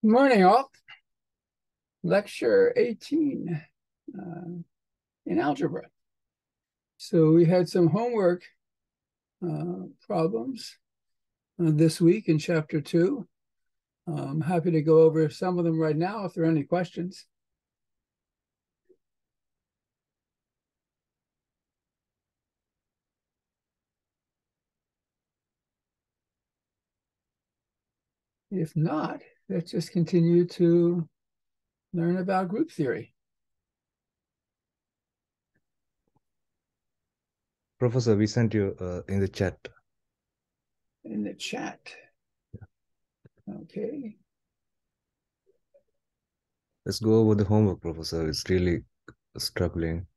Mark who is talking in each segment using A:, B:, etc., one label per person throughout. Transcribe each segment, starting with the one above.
A: Good morning, all. Lecture 18 in algebra. So we had some homework problems this week in chapter 2. I'm happy to go over some of them right now if there are any questions. If not, let's just continue to learn about group theory.
B: Professor, we sent you in the chat.
A: In the chat. Okay.
B: Let's go over the homework, Professor. It's really struggling.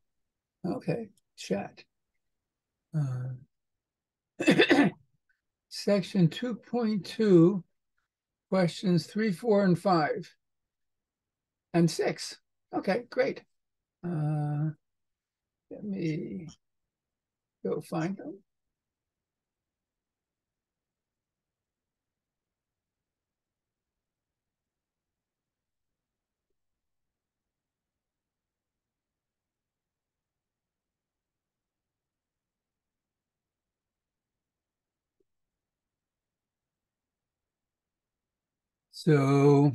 A: Okay. Chat. Section 2.2, questions 3, 4, and 5, and 6. Okay, great. Let me go find them. So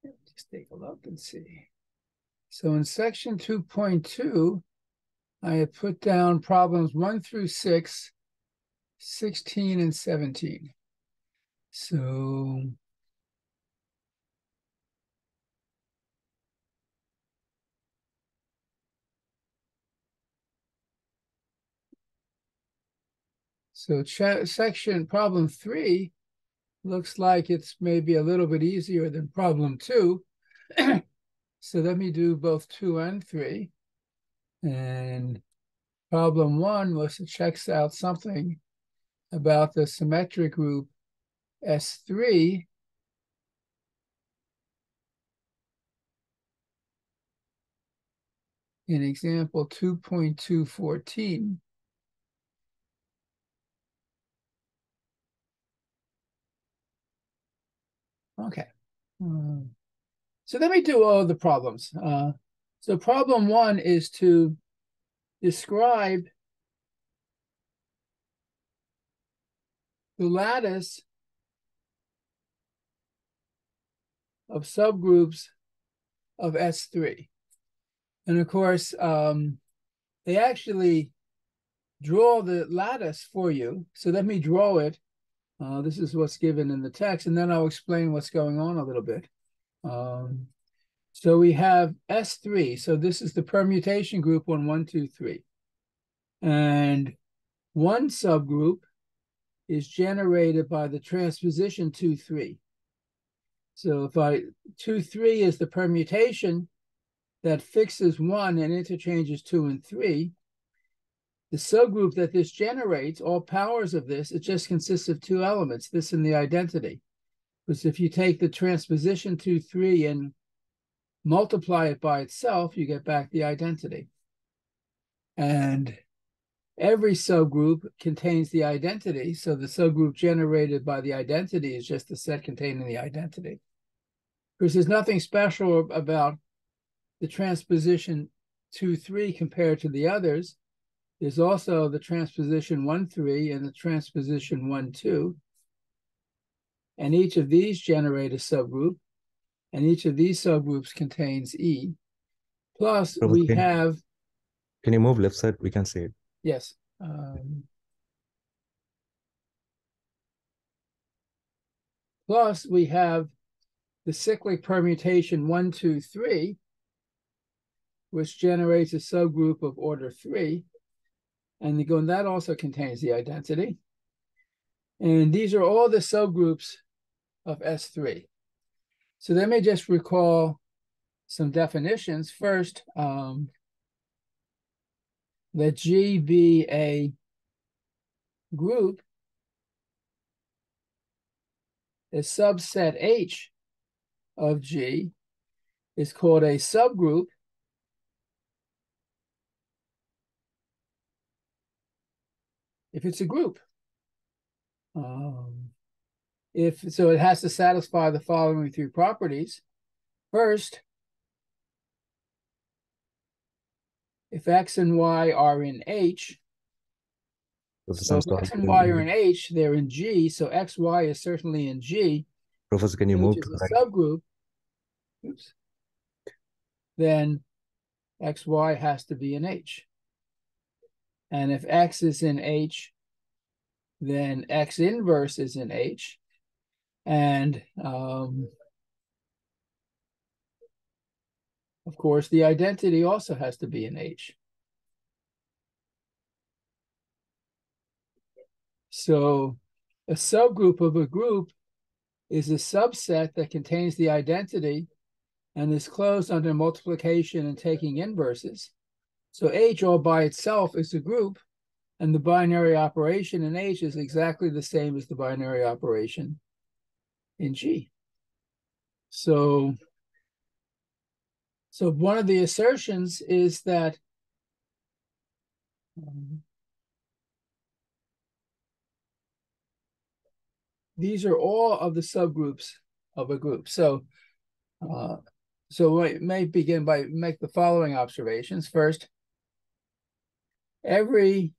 A: just take a look and see. So in section 2.2, I have put down problems 1 through 6, 16, and 17. So section problem 3 looks like it's maybe a little bit easier than problem 2. So let me do both 2 and 3. And problem 1 was to check out something about the symmetric group S3 in example 2.214. Okay. So let me do all the problems. So problem 1 is to describe the lattice of subgroups of S3. And of course, they actually draw the lattice for you. So let me draw it. This is what's given in the text, and then I'll explain what's going on a little bit. So we have S3. So this is the permutation group on 1, 2, 3. And one subgroup is generated by the transposition 2, 3. So if 2, 3 is the permutation that fixes 1 and interchanges 2 and 3, the subgroup that this generates, all powers of this, it just consists of 2 elements, this and the identity. Because if you take the transposition 2, 3 and multiply it by itself, you get back the identity. And every subgroup contains the identity, so the subgroup generated by the identity is just the set containing the identity. Because there's nothing special about the transposition 2, 3 compared to the others. There's also the transposition 1, 3 and the transposition 1, 2. And each of these generate a subgroup, and each of these subgroups contains E. Plus,
B: Professor,
A: we have...
B: can you move left side? We can see it.
A: Yes. Plus, we have the cyclic permutation 1, 2, 3, which generates a subgroup of order 3. And that also contains the identity. And these are all the subgroups of S3. So let me just recall some definitions. First, let G be a group. A subset H of G is called a subgroup if it's a group. So it has to satisfy the following three properties. First, if X and Y are in H,
B: Professor,
A: so
B: I'm
A: if
B: sorry.
A: X and Y are in H, they're in G, so XY is certainly in G.
B: Professor, can you
A: H
B: move to
A: is
B: the
A: a
B: right?
A: subgroup. Oops. Then XY has to be in H. And if X is in H, then X inverse is in H. And of course, the identity also has to be in H. So a subgroup of a group is a subset that contains the identity and is closed under multiplication and taking inverses. So H all by itself is a group, and the binary operation in H is exactly the same as the binary operation in G. So one of the assertions is that these are all of the subgroups of a group. So we may begin by make the following observations. First, every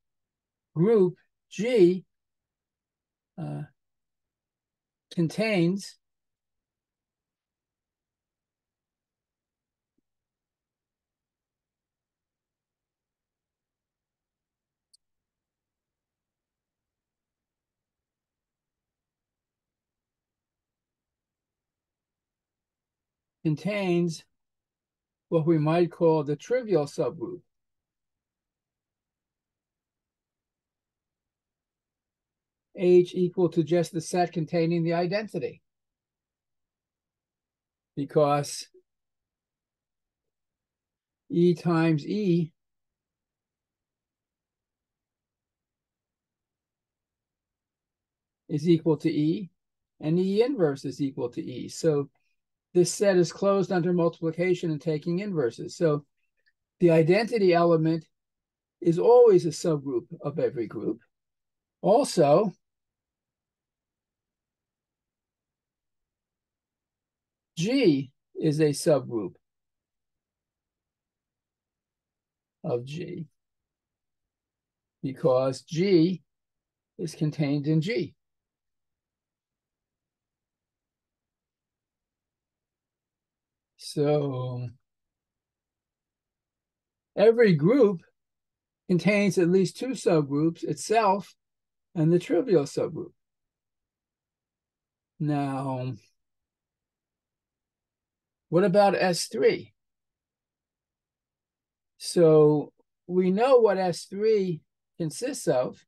A: group G contains what we might call the trivial subgroup. H equal to just the set containing the identity. Because E times E is equal to E, and E inverse is equal to E. So this set is closed under multiplication and taking inverses. So the identity element is always a subgroup of every group. Also, G is a subgroup of G because G is contained in G. So every group contains at least two subgroups, itself and the trivial subgroup. Now, what about S3? So we know what S3 consists of.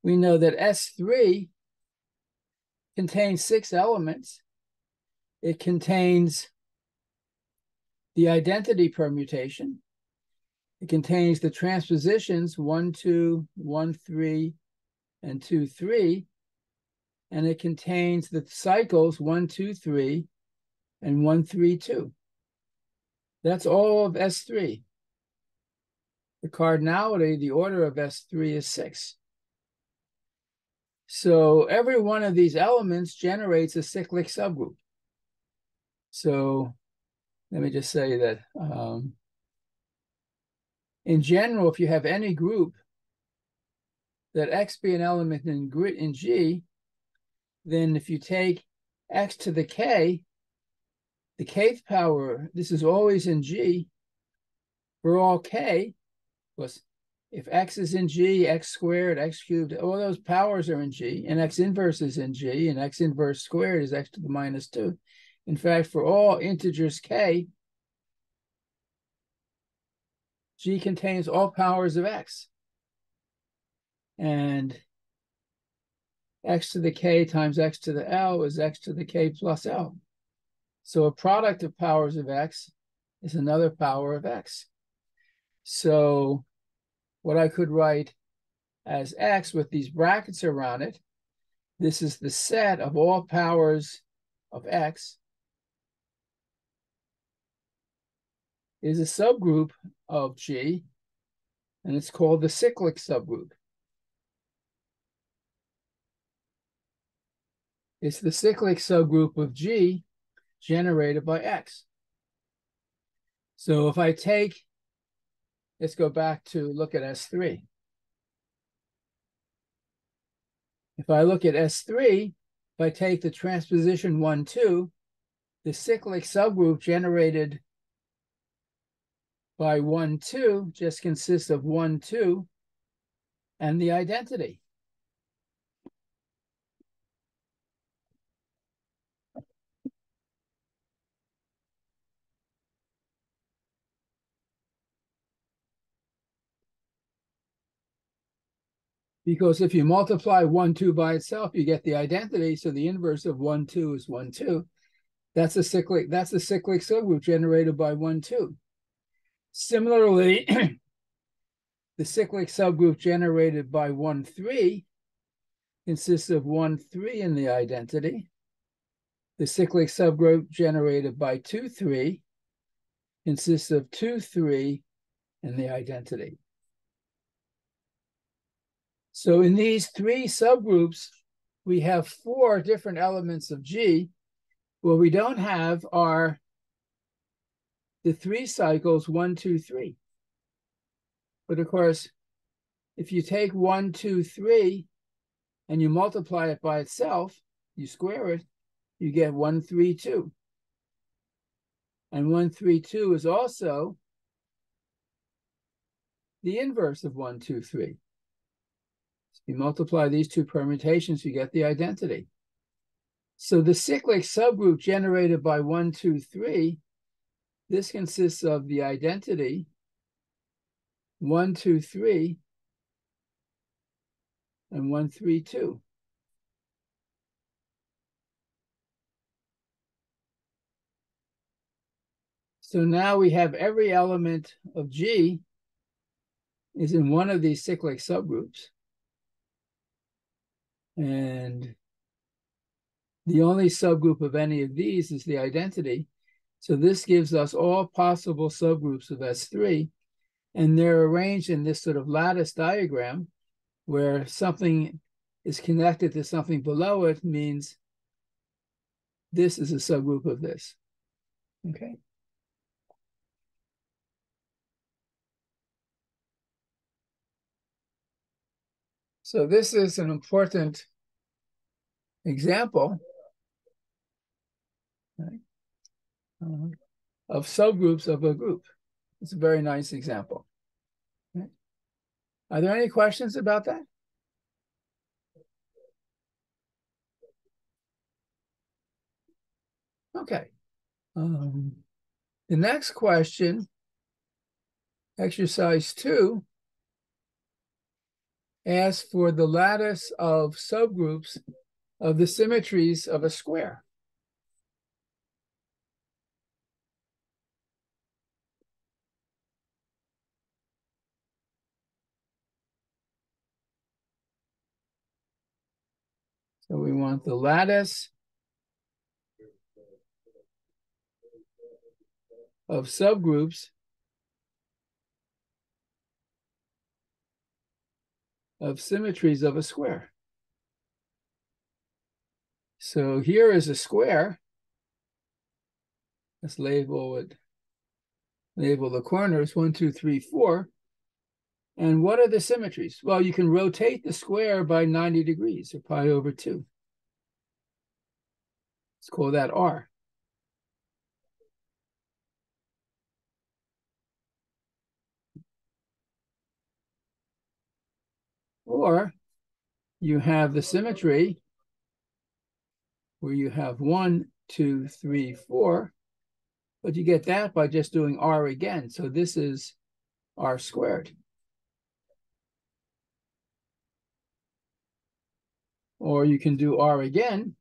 A: We know that S3 contains 6 elements. It contains the identity permutation. It contains the transpositions 1, 2, 1, 3, and 2, 3. And it contains the cycles 1, 2, 3, and 1, 3, 2. That's all of S3. The cardinality, the order of S3 is 6. So every one of these elements generates a cyclic subgroup. So let me just say that in general, if you have any group that X be an element in G, then if you take X to the kth power, this is always in G for all K, because if X is in G, X squared, X cubed, all those powers are in G, and X inverse is in G, and X inverse squared is X to the minus 2. In fact, for all integers K, G contains all powers of X. And X to the K times X to the L is X to the K plus L. So a product of powers of X is another power of X. So what I could write as X with these brackets around it, this is the set of all powers of X, is a subgroup of G, and it's called the cyclic subgroup. It's the cyclic subgroup of G generated by X. So if I take, let's go back to look at S3. If I look at S3, if I take the transposition 1, 2, the cyclic subgroup generated by 1, 2 just consists of 1, 2 and the identity. Because if you multiply 1, 2 by itself, you get the identity. So the inverse of 1, 2 is 1, 2. That's a cyclic subgroup generated by 1, 2. Similarly, the cyclic subgroup generated by 1, 3 consists of 1, 3 in the identity. The cyclic subgroup generated by 2, 3 consists of 2, 3 in the identity. So in these three subgroups, we have 4 different elements of G. What we don't have are the 3 cycles 1, 2, 3. But of course, if you take 1, 2, 3 and you multiply it by itself, you square it, you get 1, 3, 2. And 1, 3, 2 is also the inverse of 1, 2, 3. So you multiply these 2 permutations, you get the identity. So the cyclic subgroup generated by 1, 2, 3, this consists of the identity 1, 2, 3 and 1, 3, 2. So now we have every element of G is in one of these cyclic subgroups. And the only subgroup of any of these is the identity. So this gives us all possible subgroups of S3. And they're arranged in this sort of lattice diagram where something is connected to something below it means this is a subgroup of this. Okay. So this is an important example, right, of subgroups of a group. It's a very nice example. Okay. Are there any questions about that? Okay. The next question, exercise 2, asks for the lattice of subgroups of the symmetries of a square. So we want the lattice of subgroups of symmetries of a square. So here is a square. Let's label the corners 1, 2, 3, 4. And what are the symmetries? Well, you can rotate the square by 90 degrees or pi over 2. Let's call that R. Or you have the symmetry where you have 1, 2, 3, 4, but you get that by just doing R again. So this is R squared. Or you can do R again.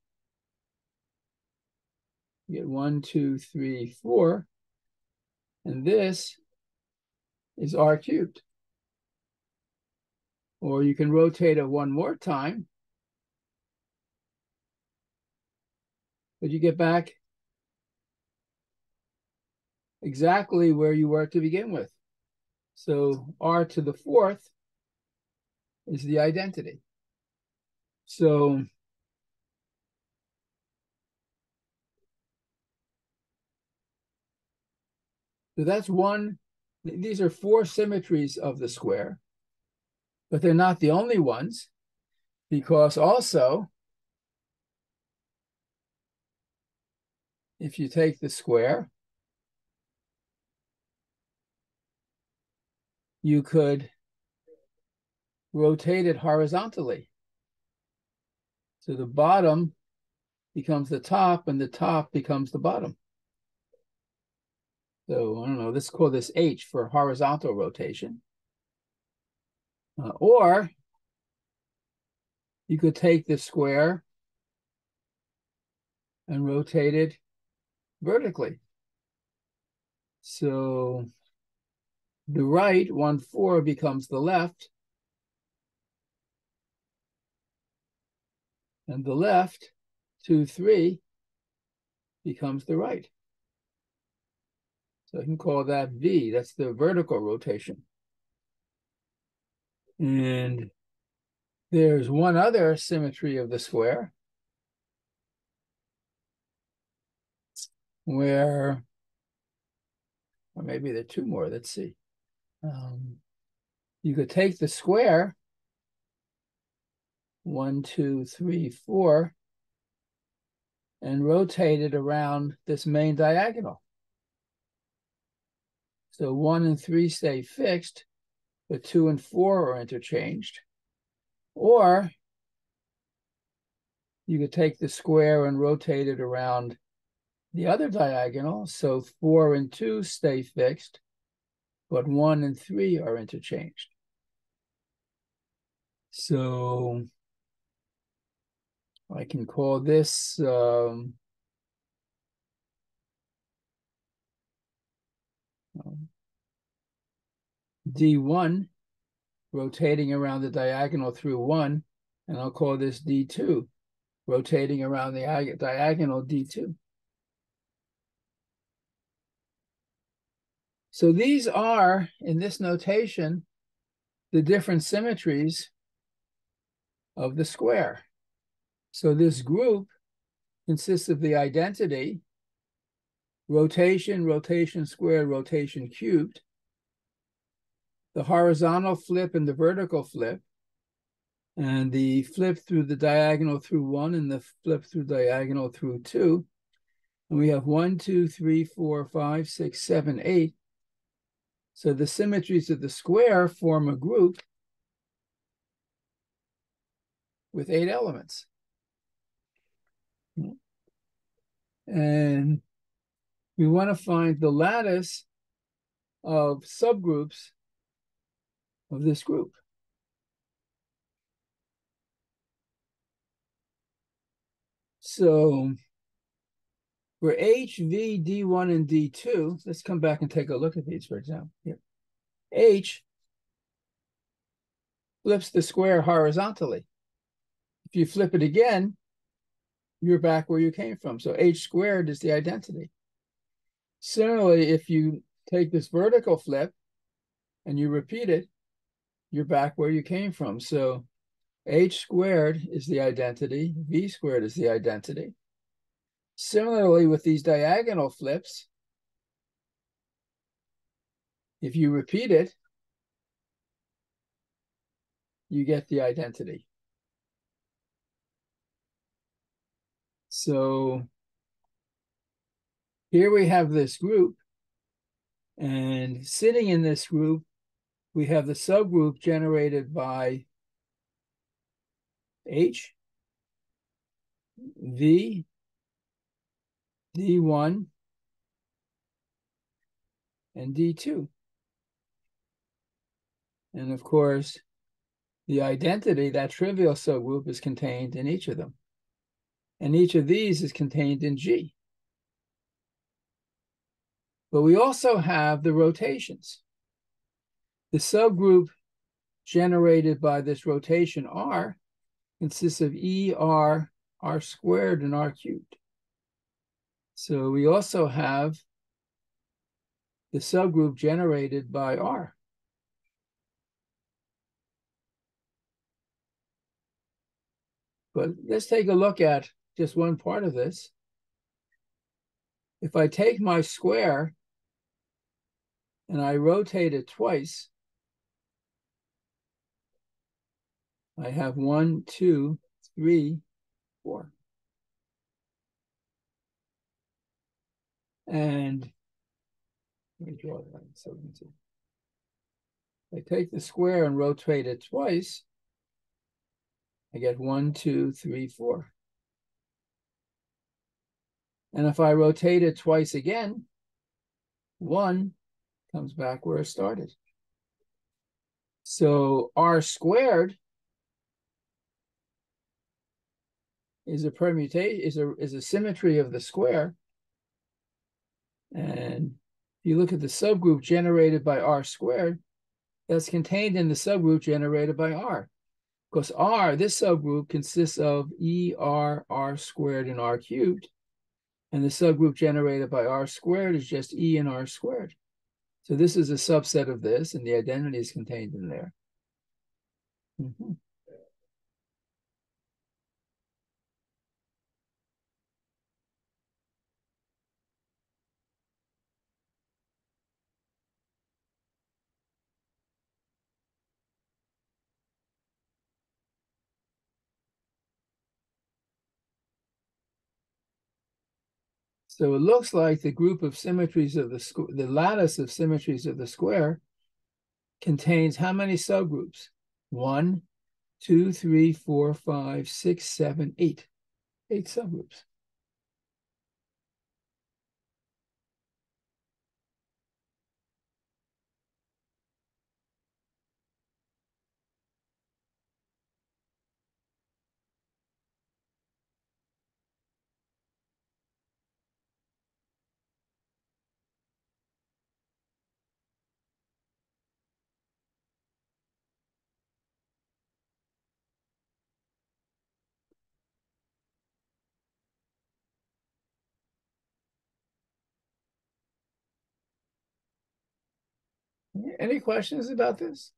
A: You get 1, 2, 3, 4, and this is R cubed. Or you can rotate it one more time, but you get back exactly where you were to begin with. So R to the 4th is the identity. So So that's one. These are four symmetries of the square, but they're not the only ones, because also, if you take the square, you could rotate it horizontally. So the bottom becomes the top and the top becomes the bottom. So I don't know, let's call this H for horizontal rotation. Or you could take the square and rotate it vertically. So the right 1, 4 becomes the left, and the left 2, 3 becomes the right. So I can call that V. That's the vertical rotation. And there's one other symmetry of the square where, or maybe there are two more. Let's see. You could take the square, 1, 2, 3, 4, and rotate it around this main diagonal. So 1 and 3 stay fixed, but 2 and 4 are interchanged. Or you could take the square and rotate it around the other diagonal. So 4 and 2 stay fixed, but 1 and 3 are interchanged. So I can call this D1, rotating around the diagonal through 1, and I'll call this D2, rotating around the diagonal D2. So these are, in this notation, the different symmetries of the square. So this group consists of the identity, rotation, rotation squared, rotation cubed, the horizontal flip and the vertical flip, and the flip through the diagonal through 1 and the flip through diagonal through 2. And we have 1, 2, 3, 4, 5, 6, 7, 8. So the symmetries of the square form a group with 8 elements. And we want to find the lattice of subgroups of this group. So for H, V, D1, and D2, let's come back and take a look at these, for example. Here. H flips the square horizontally. If you flip it again, you're back where you came from. So H squared is the identity. Similarly, if you take this vertical flip and you repeat it, you're back where you came from. So H squared is the identity, V squared is the identity. Similarly, with these diagonal flips, if you repeat it, you get the identity. So here we have this group, and sitting in this group, we have the subgroup generated by H, V, D1, and D2. And of course, the identity, that trivial subgroup, is contained in each of them. And each of these is contained in G. But we also have the rotations. The subgroup generated by this rotation R consists of E, R, R squared, and R cubed. So we also have the subgroup generated by R. But let's take a look at just one part of this. If I take my square and I rotate it twice, I have 1, 2, 3, 4. And let me draw that so we can see. I take the square and rotate it twice, I get 1, 2, 3, 4. And if I rotate it twice again, 1 comes back where it started. So r squared is a permutation, is a symmetry of the square. And if you look at the subgroup generated by r squared, that's contained in the subgroup generated by r. Because r, this subgroup consists of ER, r squared, and r cubed. And the subgroup generated by r squared is just E and r squared. So this is a subset of this, and the identity is contained in there. Mm-hmm. So it looks like the group of symmetries of the lattice of symmetries of the square contains how many subgroups? 1, 2, 3, 4, 5, 6, 7, 8. 8 subgroups. Any questions about this?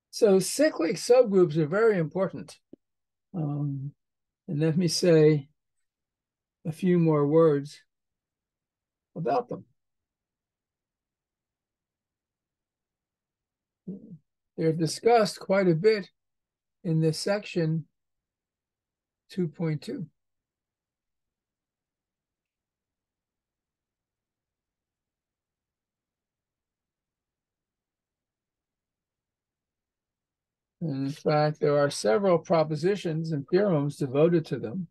A: So cyclic subgroups are very important. And let me say a few more words about them. They're discussed quite a bit in this section 2.2. And in fact, there are several propositions and theorems devoted to them.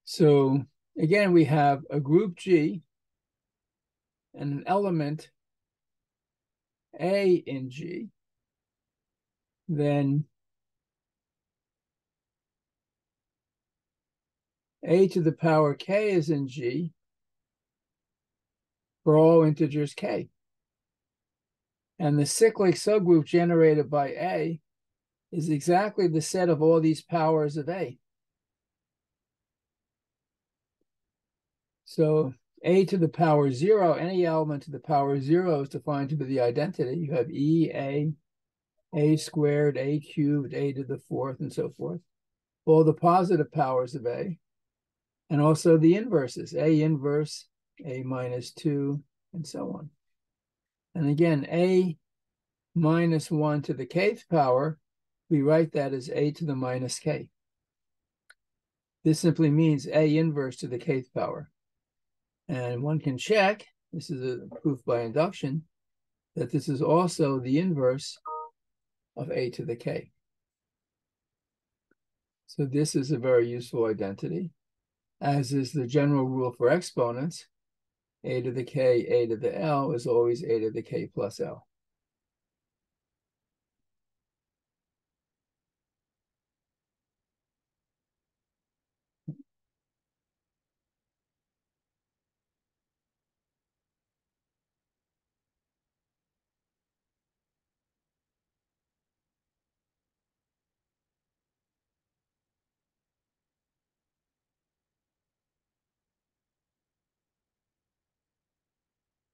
A: So again, we have a group G and an element A in G. Then A to the power K is in G for all integers K. And the cyclic subgroup generated by A is exactly the set of all these powers of A. So A to the power 0, any element to the power 0 is defined to be the identity. You have E, A squared, A cubed, A to the 4th, and so forth. All the positive powers of A. And also the inverses, A inverse, A minus 2, and so on. And again, A minus 1 to the kth power, we write that as A to the minus K. This simply means A inverse to the kth power. And one can check, this is a proof by induction, that this is also the inverse of A to the K. So this is a very useful identity, as is the general rule for exponents. A to the K, A to the L is always A to the K plus L.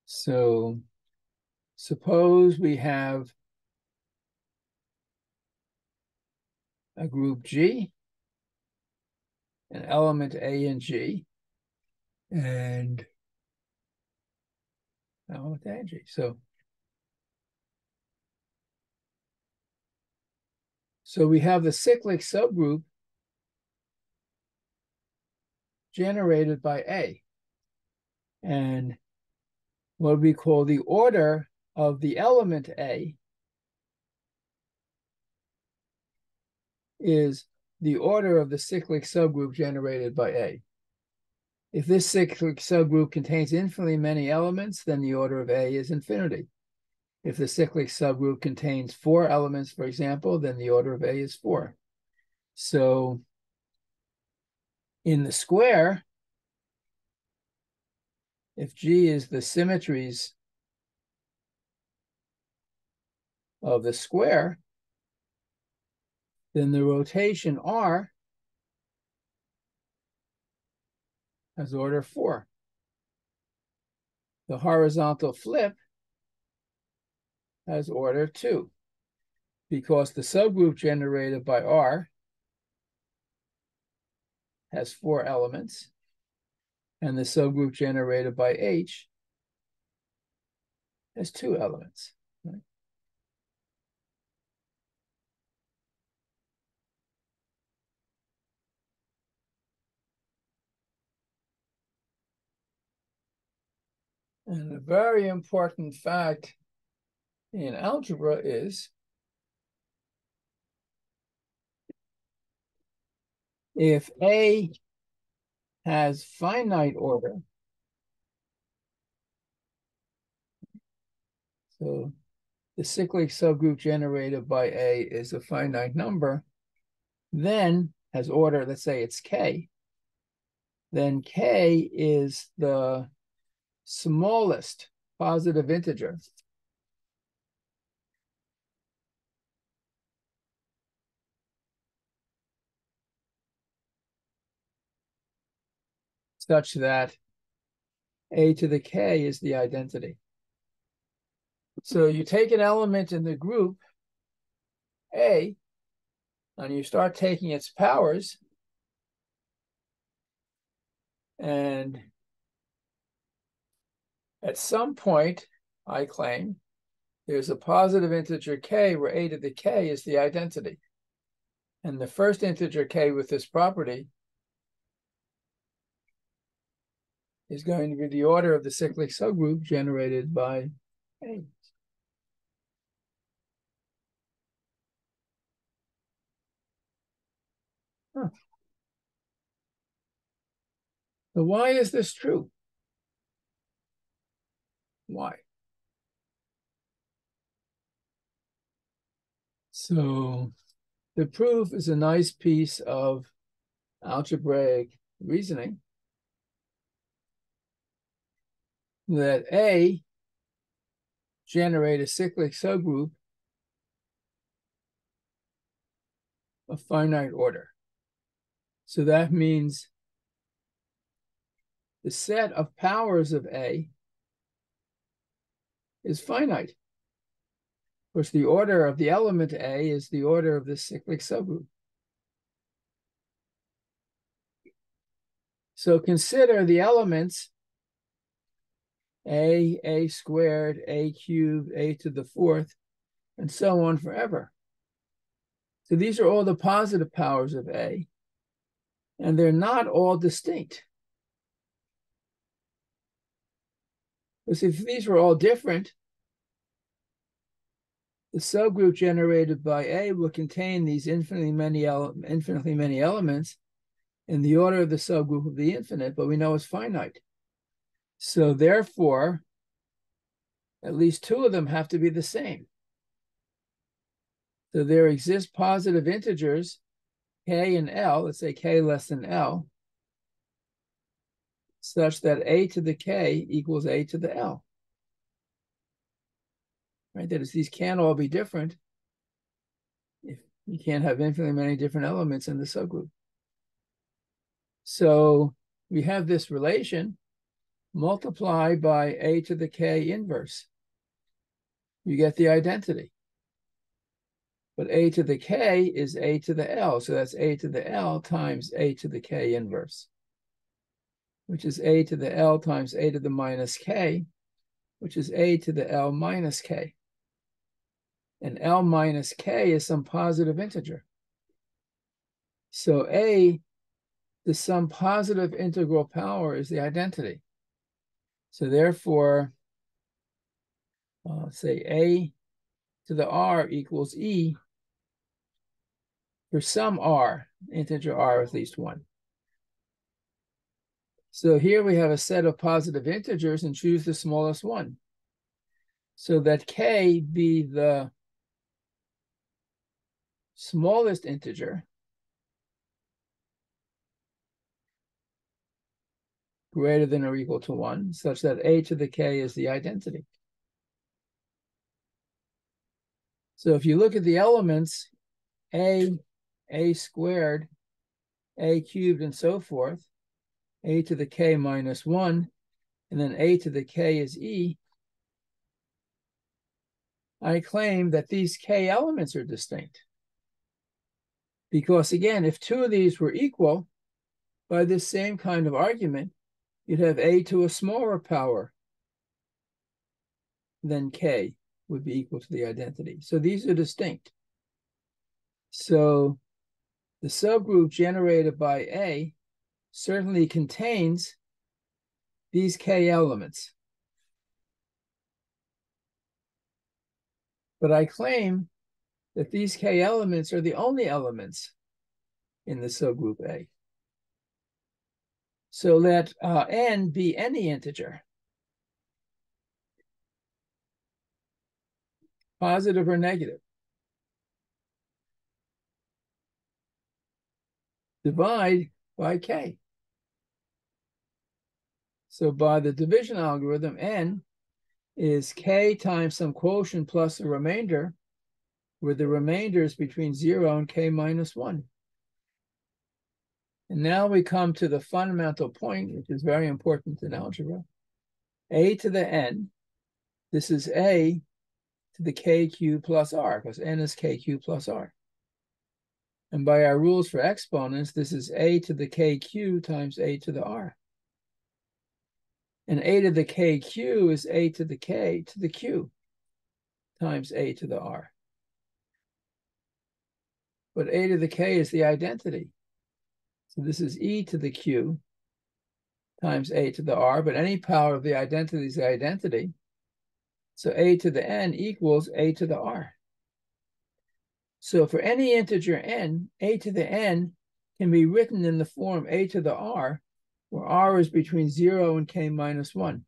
A: So suppose we have a group G, an element A and G, and element A and G. So we have the cyclic subgroup generated by A. And what we call the order of the element A is the order of the cyclic subgroup generated by A. If this cyclic subgroup contains infinitely many elements, then the order of A is infinity. If the cyclic subgroup contains 4 elements, for example, then the order of A is 4. So in the square, if G is the symmetries of the square, then the rotation R has order 4. The horizontal flip has order 2, because the subgroup generated by R has 4 elements, and the subgroup generated by H has 2 elements. Right? And a very important fact in algebra is if A has finite order, so the cyclic subgroup generated by A is a finite number, then has order, let's say it's K, then K is the smallest positive integer such that A to the K is the identity. So you take an element in the group A, and you start taking its powers, and at some point, I claim, there's a positive integer K where A to the K is the identity. And the first integer K with this property is going to be the order of the cyclic subgroup generated by A. Huh. So why is this true? Why? So the proof is a nice piece of algebraic reasoning that A generate a cyclic subgroup of finite order. So that means the set of powers of A is finite. Of course, the order of the element A is the order of the cyclic subgroup. So consider the elements A squared, A cubed, A to the 4th, and so on forever. So these are all the positive powers of A, and they're not all distinct. Because if these were all different, the subgroup generated by A will contain these infinitely many elements in the order of the subgroup of the infinite, but we know it's finite. So therefore, at least 2 of them have to be the same. So there exist positive integers, K and L, let's say K less than L, such that A to the K equals A to the L. Right? That is, these can't all be different if you can't have infinitely many different elements in the subgroup. So we have this relation, multiply by A to the K inverse. You get the identity. But a to the k is a to the L. So that's a to the L times a to the k inverse, which is a to the L times a to the minus k, which is a to the L minus k. And L minus k is some positive integer. So a, the some positive integral power, is the identity. So therefore, say a to the r equals e for some r, integer r with at least 1. So here we have a set of positive integers and choose the smallest one. So that k be the smallest integer greater than or equal to 1, such that a to the k is the identity. So if you look at the elements, a squared, a cubed, and so forth, a to the k minus 1, and then a to the k is e, I claim that these k elements are distinct. Because again, if two of these were equal, by this same kind of argument, you'd have a to a smaller power than k would be equal to the identity. So these are distinct. So the subgroup generated by A certainly contains these k elements. But I claim that these k elements are the only elements in the subgroup A. So let n be any integer, positive or negative. Divide by k. So by the division algorithm, n is k times some quotient plus a remainder, where the remainder is between 0 and k minus 1. And now we come to the fundamental point, which is very important in algebra. A to the n, this is a to the kq plus r, because n is kq plus r. And by our rules for exponents, this is a to the kq times a to the r. And a to the kq is a to the k to the q times a to the r. But a to the k is the identity. So this is e to the q times a to the r, but any power of the identity is the identity. So a to the n equals a to the r. So for any integer n, a to the n can be written in the form a to the r, where r is between 0 and k minus 1.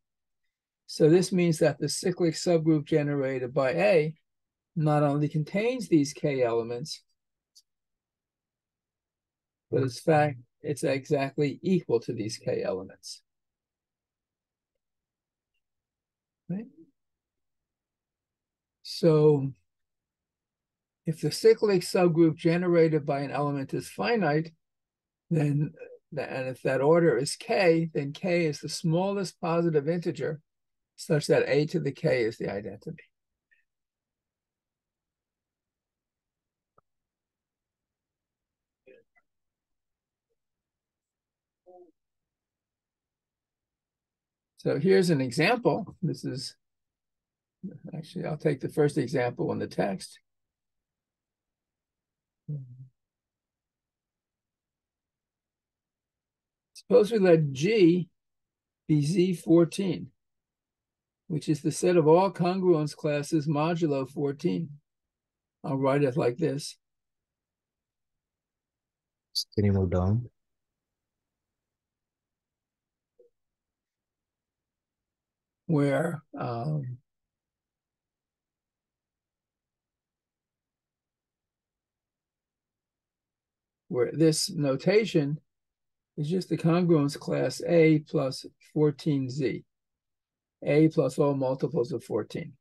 A: So this means that the cyclic subgroup generated by A not only contains these k elements, but in fact, it's exactly equal to these k elements. Right? So if the cyclic subgroup generated by an element is finite, then, and if that order is k, then k is the smallest positive integer, such that a to the k is the identity. So here's an example. This is, actually, I'll take the first example in the text. Suppose we let G be Z14, which is the set of all congruence classes modulo 14. I'll write it like this.
B: Can you move down?
A: Where this notation is just the congruence class A plus 14Z, A plus all multiples of 14.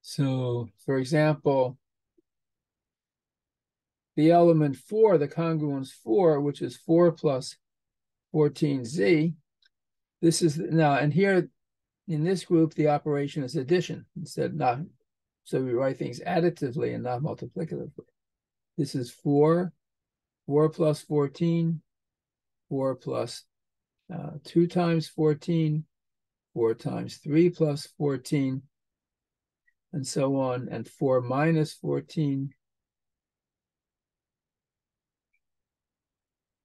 A: So, for example, the element 4, the congruence 4, which is 4 plus 14Z, this is, now, and here In this group, the operation is addition instead not. So we write things additively and not multiplicatively. This is 4, 4 plus 14, 4 plus 2 times 14, 4 times 3 plus 14, and so on, and 4 minus 14.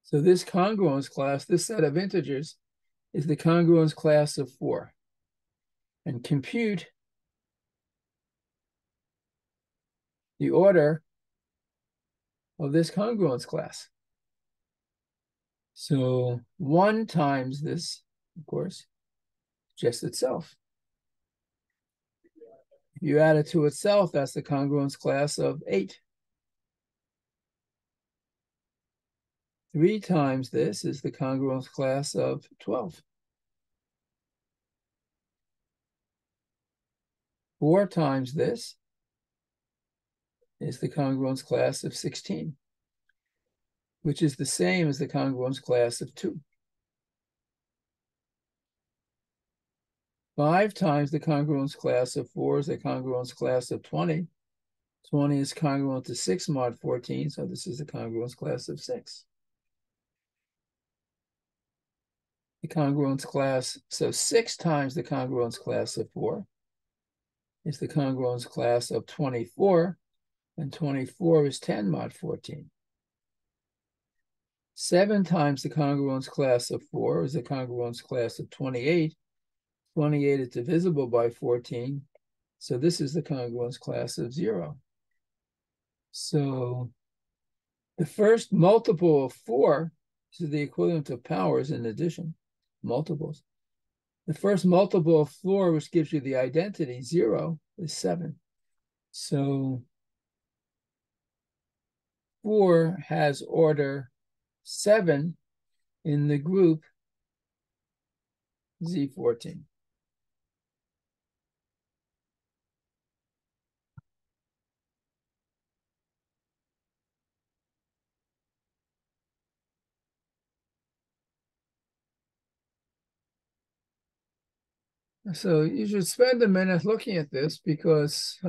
A: So this congruence class, this set of integers, is the congruence class of 4. And compute the order of this congruence class. So 1 times this, of course, just itself. If you add it to itself, that's the congruence class of 8. 3 times this is the congruence class of 12. 4 times this is the congruence class of 16, which is the same as the congruence class of 2. 5 times the congruence class of 4 is the congruence class of 20. 20 is congruent to 6 mod 14, so this is the congruence class of 6. The congruence class, so 6 times the congruence class of 4 is the congruence class of 24, and 24 is 10 mod 14. 7 times the congruence class of 4 is the congruence class of 28. 28 is divisible by 14, so this is the congruence class of 0. So the first multiple of 4 is the equivalent of powers in addition, multiples. The first multiple of 4, which gives you the identity, 0, is 7. So 4 has order 7 in the group Z14. So you should spend a minute looking at this because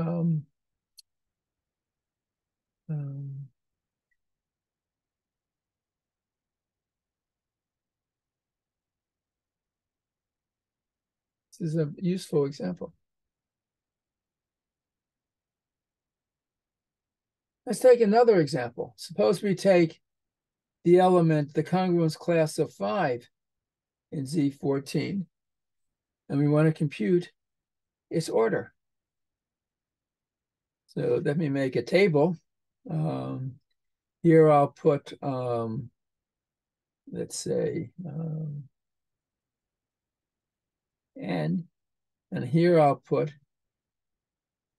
A: this is a useful example. Let's take another example. Suppose we take the element, the congruence class of 5 in Z14, and we want to compute its order. So let me make a table. Here I'll put, let's say, n, and here I'll put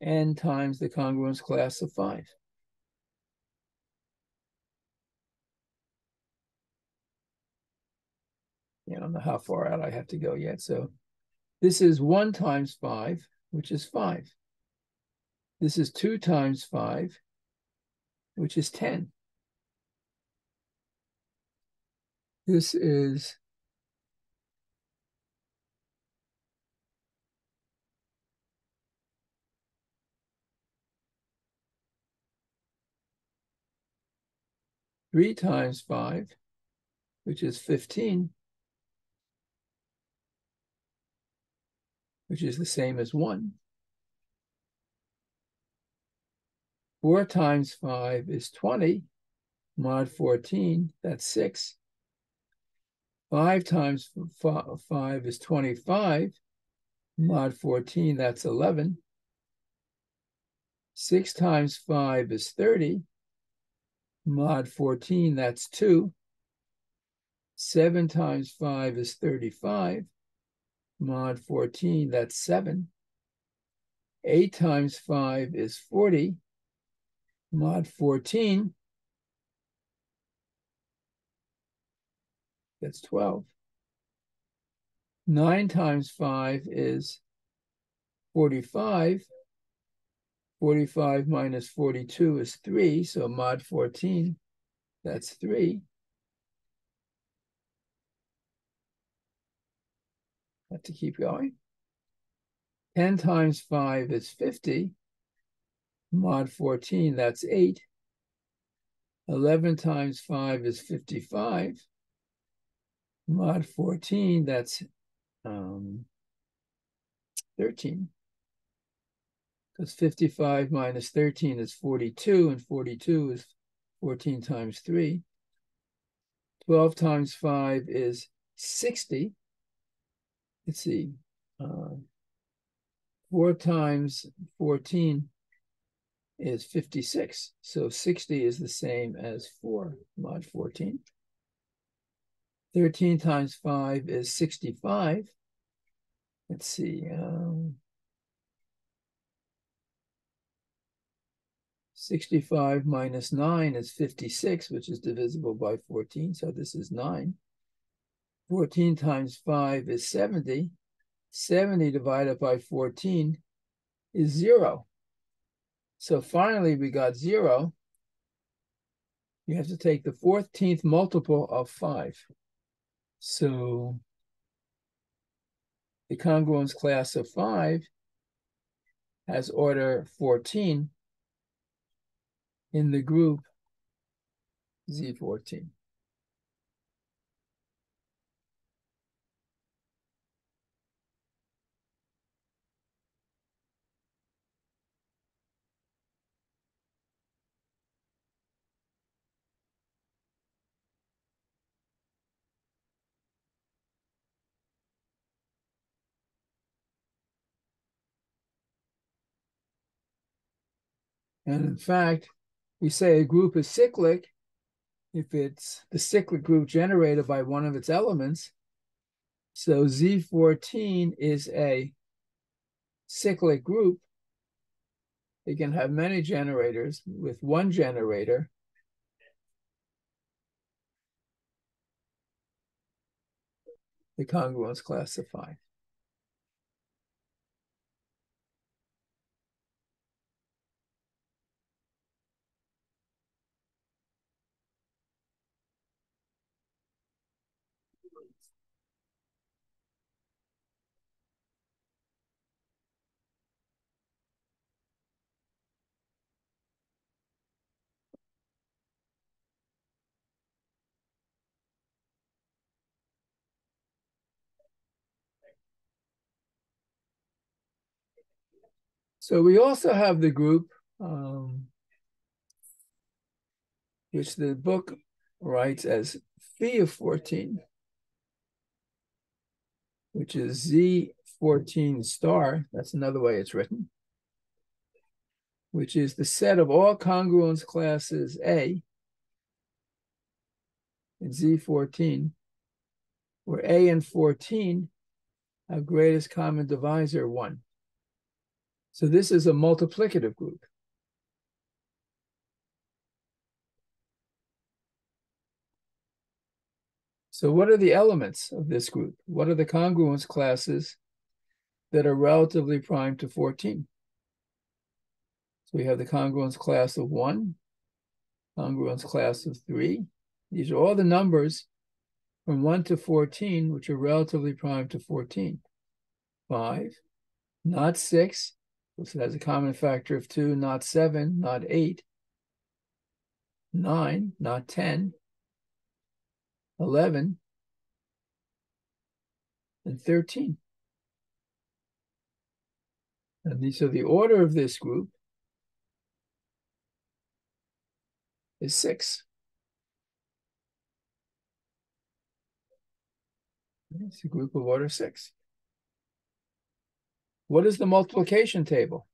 A: n times the congruence class of 5. I don't know how far out I have to go yet. So this is 1 times 5, which is 5. This is 2 times 5, which is 10. This is 3 times 5, which is 15, which is the same as 1. 4 times 5 is 20, mod 14, that's 6. 5 times 5 is 25, mod 14, that's 11. 6 times 5 is 30, mod 14, that's 2. 7 times 5 is 35, mod 14, that's 7. 8 times 5 is 40, mod 14, that's 12. 9 times 5 is 45. 45 minus 42 is 3, so mod 14, that's 3. Have to keep going. 10 times 5 is 50. Mod 14, that's 8. 11 times 5 is 55. Mod 14, that's 13. Because 55 minus 13 is 42, and 42 is 14 times 3. 12 times 5 is 60. Let's see. 4 times 14 is 56. So 60 is the same as 4 mod 14. 13 times 5 is 65. Let's see. 65 minus 9 is 56, which is divisible by 14. So this is 9. 14 times 5 is 70. 70 divided by 14 is 0. So finally, we got 0. You have to take the 14th multiple of 5. So the congruence class of 5 has order 14 in the group Z14. And in fact, we say a group is cyclic if it's the cyclic group generated by one of its elements. So Z14 is a cyclic group. It can have many generators. With one generator, the congruence class of 5. So we also have the group, which the book writes as phi of 14, which is Z14 star. That's another way it's written, which is the set of all congruence classes A in Z14, where A and 14 have greatest common divisor 1. So this is a multiplicative group. So what are the elements of this group? What are the congruence classes that are relatively prime to 14? So we have the congruence class of 1, congruence class of 3. These are all the numbers from 1 to 14, which are relatively prime to 14. 5, not 6, because it has a common factor of 2, not 7, not 8. 9, not 10. 11, and 13. And so the order of this group is 6. It's a group of order 6. What is the multiplication table?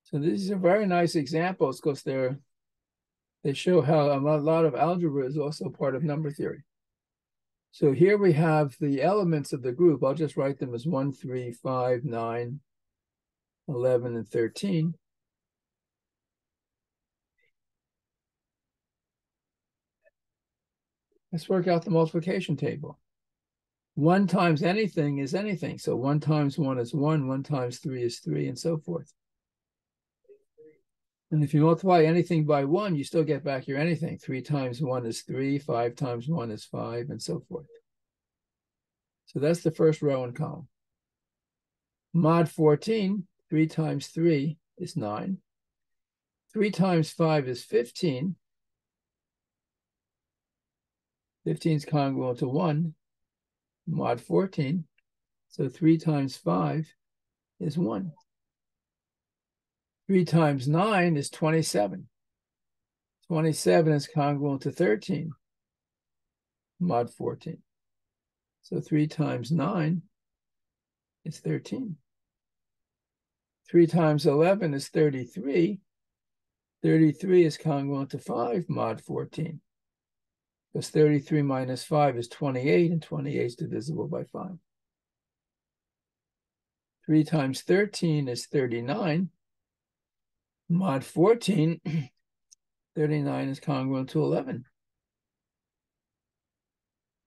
A: So these are very nice examples because they show how a lot of algebra is also part of number theory. So here we have the elements of the group. I'll just write them as 1, 3, 5, 9, 11, and 13. Let's work out the multiplication table. 1 times anything is anything. So 1 times 1 is 1, 1 times 3 is 3, and so forth. And if you multiply anything by 1, you still get back your anything. 3 times 1 is 3, 5 times 1 is 5, and so forth. So that's the first row and column. Mod 14, 3 times 3 is 9. 3 times 5 is 15. 15 is congruent to 1, mod 14. So 3 times 5 is 1. 3 times 9 is 27. 27 is congruent to 13, mod 14. So 3 times 9 is 13. 3 times 11 is 33. 33 is congruent to 5, mod 14. Because 33 minus 5 is 28, and 28 is divisible by 5. 3 times 13 is 39. Mod 14, 39 is congruent to 11.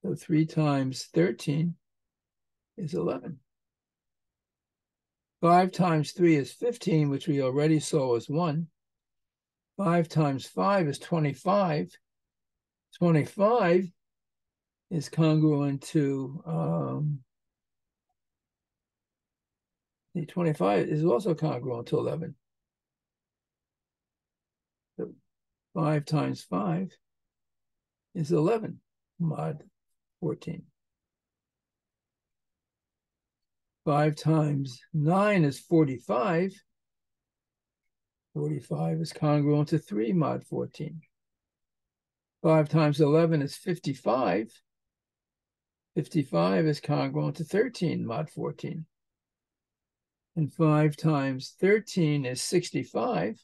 A: So 3 times 13 is 11. 5 times 3 is 15, which we already saw as 1. 5 times 5 is 25. 25 is congruent to, the 25 is also congruent to 11. So 5 times 5 is 11, mod 14. 5 times 9 is 45. 45 is congruent to 3, mod 14. 5 times 11 is 55. 55 is congruent to 13, mod 14. And 5 times 13 is 65.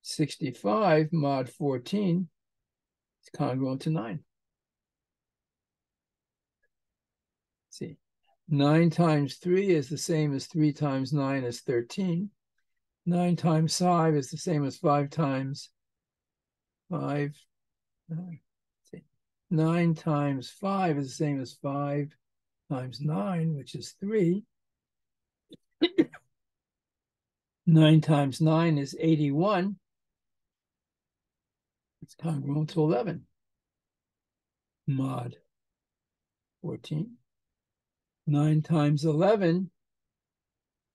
A: 65, mod 14, is congruent to 9. Let's see. 9 times 3 is the same as 3 times 9 is 13. 9 times 5 is the same as 5 times 5. 9 times 5 is the same as 5 times 9, which is 3. 9 times 9 is 81. It's congruent to 11, mod 14. 9 times 11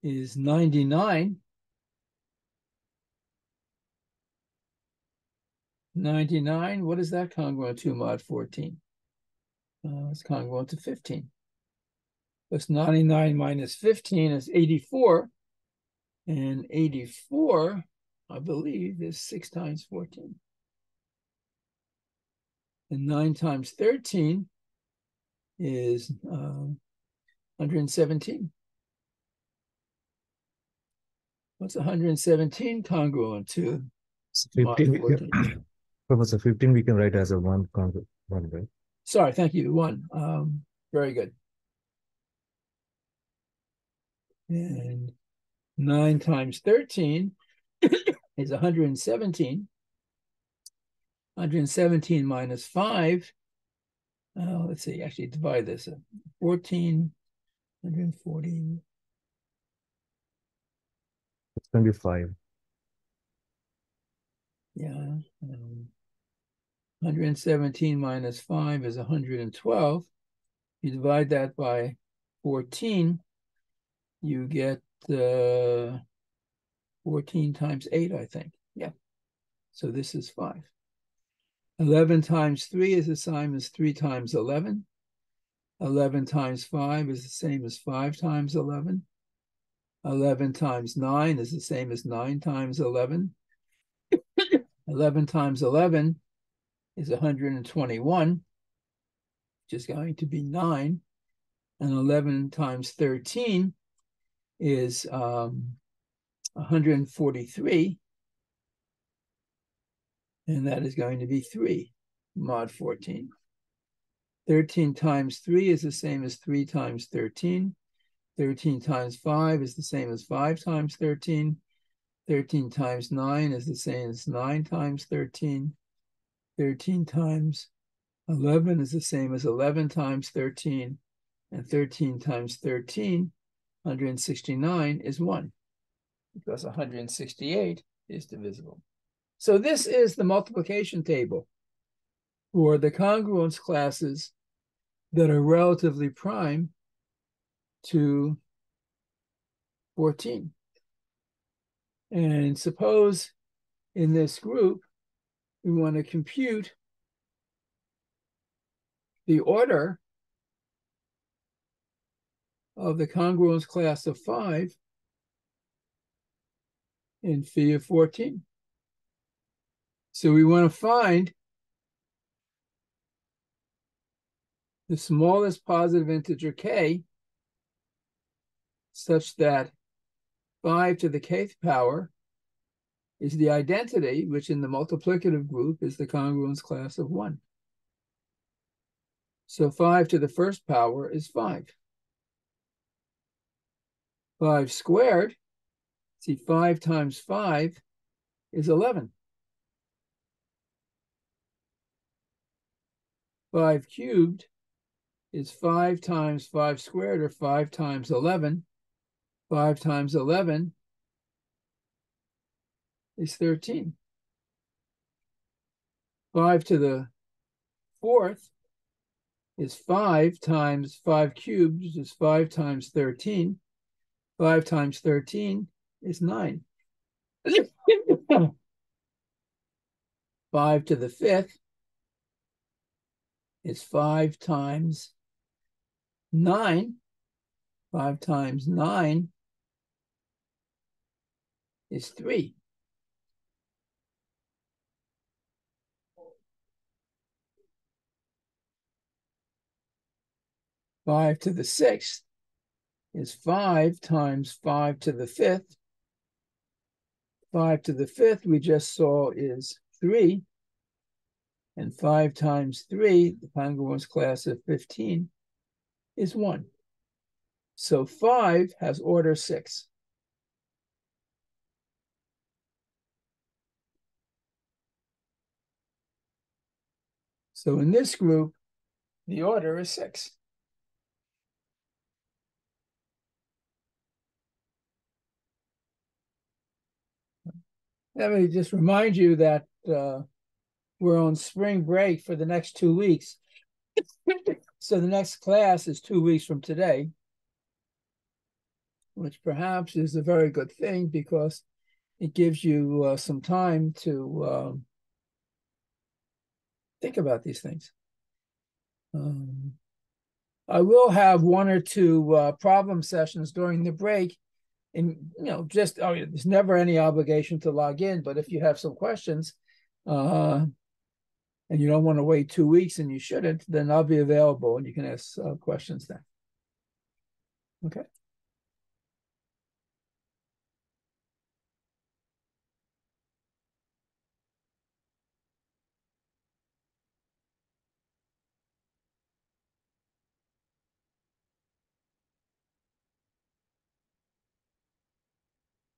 A: is 99. 99, what is that congruent to, mod 14? It's congruent to 15. Plus 99 minus 15 is 84. And 84, I believe, is 6 times 14. And 9 times 13 is 117. What's 117 congruent to?
B: So 15, Professor, 15 we can write as a one, right?
A: Sorry, thank you, 1. Very good. And 9 times 13 is 117. 117 minus 5. Let's see, actually divide this. 14, 140.
B: It's going to be 5.
A: Yeah. 117 minus 5 is 112. You divide that by 14, you get 14 times 8, I think. Yeah. So this is 5. 11 times 3 is the same as 3 times 11. 11 times 5 is the same as 5 times 11. 11 times 9 is the same as 9 times 11. 11 times 11 is 121, which is going to be 9. And 11 times 13 is 143. And that is going to be 3, mod 14. 13 times 3 is the same as 3 times 13. 13 times 5 is the same as 5 times 13. 13 times 9 is the same as 9 times 13. 13 times 11 is the same as 11 times 13. And 13 times 13, 169, is 1. Because 168 is divisible. So this is the multiplication table for the congruence classes that are relatively prime to 14. And suppose in this group, we want to compute the order of the congruence class of 5 in phi of 14. So we want to find the smallest positive integer k such that 5 to the kth power is the identity, which in the multiplicative group is the congruence class of 1. So 5 to the first power is 5. 5 squared, see 5 times 5 is 11. 5 cubed is 5 times 5 squared, or 5 times 11. 5 times 11 is 13. 5 to the fourth is 5 times 5 cubed, which is 5 times 13. 5 times 13 is 9. 5 to the fifth is 5 times 9. 5 times 9 is 3. 5 to the sixth is 5 times 5 to the fifth. 5 to the fifth we just saw is 3. And 5 times 3, the congruence class of 15, is 1. So 5 has order 6. So in this group, the order is 6. Let me just remind you that we're on spring break for the next 2 weeks. So the next class is 2 weeks from today, which perhaps is a very good thing because it gives you some time to think about these things. I will have 1 or 2 problem sessions during the break. And, just, there's never any obligation to log in, but if you have some questions and you don't want to wait 2 weeks, and you shouldn't, then I'll be available and you can ask questions then. Okay.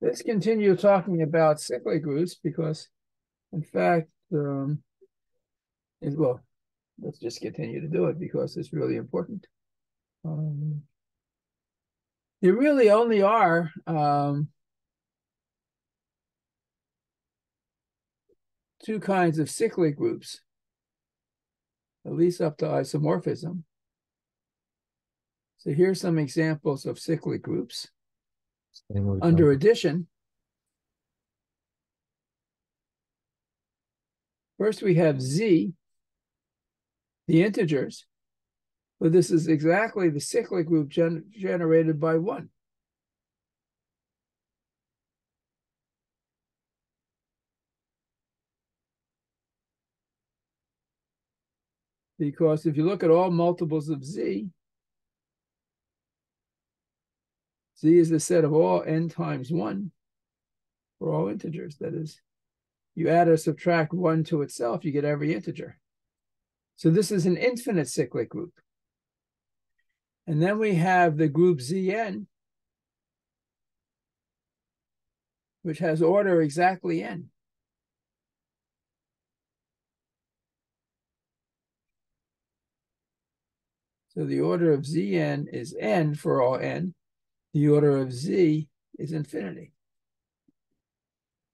A: Let's continue talking about cyclic groups because, in fact, well, let's just continue to do it because it's really important. There really only are two kinds of cyclic groups, at least up to isomorphism. So here's some examples of cyclic groups. Under addition, first we have Z, the integers, but this is exactly the cyclic group generated by 1. Because if you look at all multiples of Z, Z is the set of all n times 1 for all integers. That is, you add or subtract 1 to itself, you get every integer. So this is an infinite cyclic group. And then we have the group Zn, which has order exactly n. So the order of Zn is n for all n. The order of Z is infinity.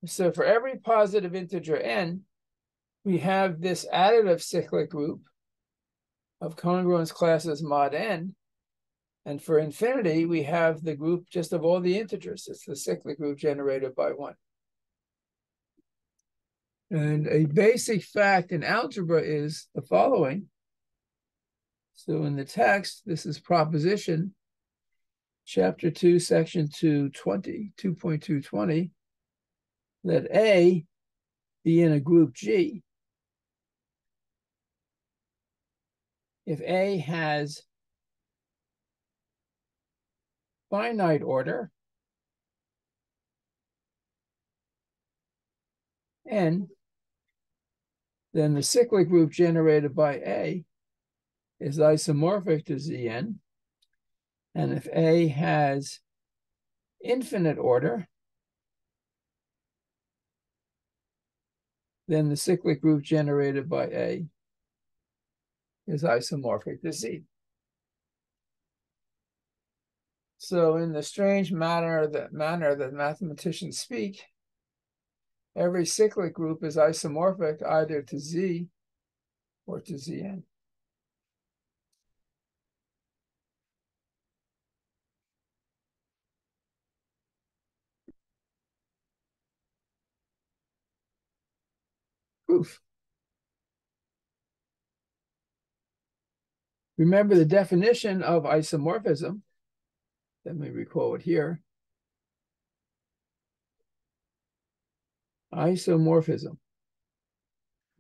A: So for every positive integer n, we have this additive cyclic group of congruence classes mod n. And for infinity, we have the group just of all the integers. It's the cyclic group generated by 1. And a basic fact in algebra is the following. So in the text, this is proposition, chapter 2, section 2.220, let A be in a group G if A has finite order n, then the cyclic group generated by A is isomorphic to Zn. And if A has infinite order, then the cyclic group generated by A is isomorphic to Z. So in the strange manner that mathematicians speak, every cyclic group is isomorphic either to Z or to Zn. Proof. Remember the definition of isomorphism. Let me recall it here. Isomorphism.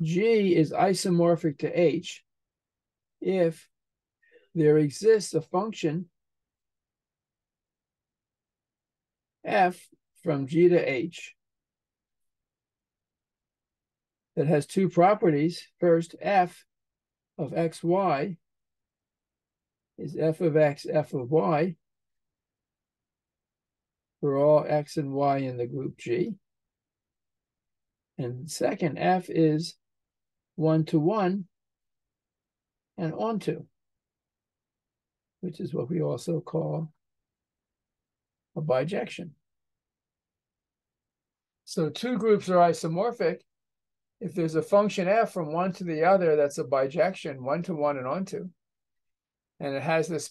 A: G is isomorphic to H if there exists a function f from G to H that has two properties. First, f of xy is f of x, f of y for all x and y in the group G. And second, f is 1-to-1 and onto, which is what we also call a bijection. So two groups are isomorphic if there's a function f from one to the other that's a bijection, 1-to-1 and onto. And it has this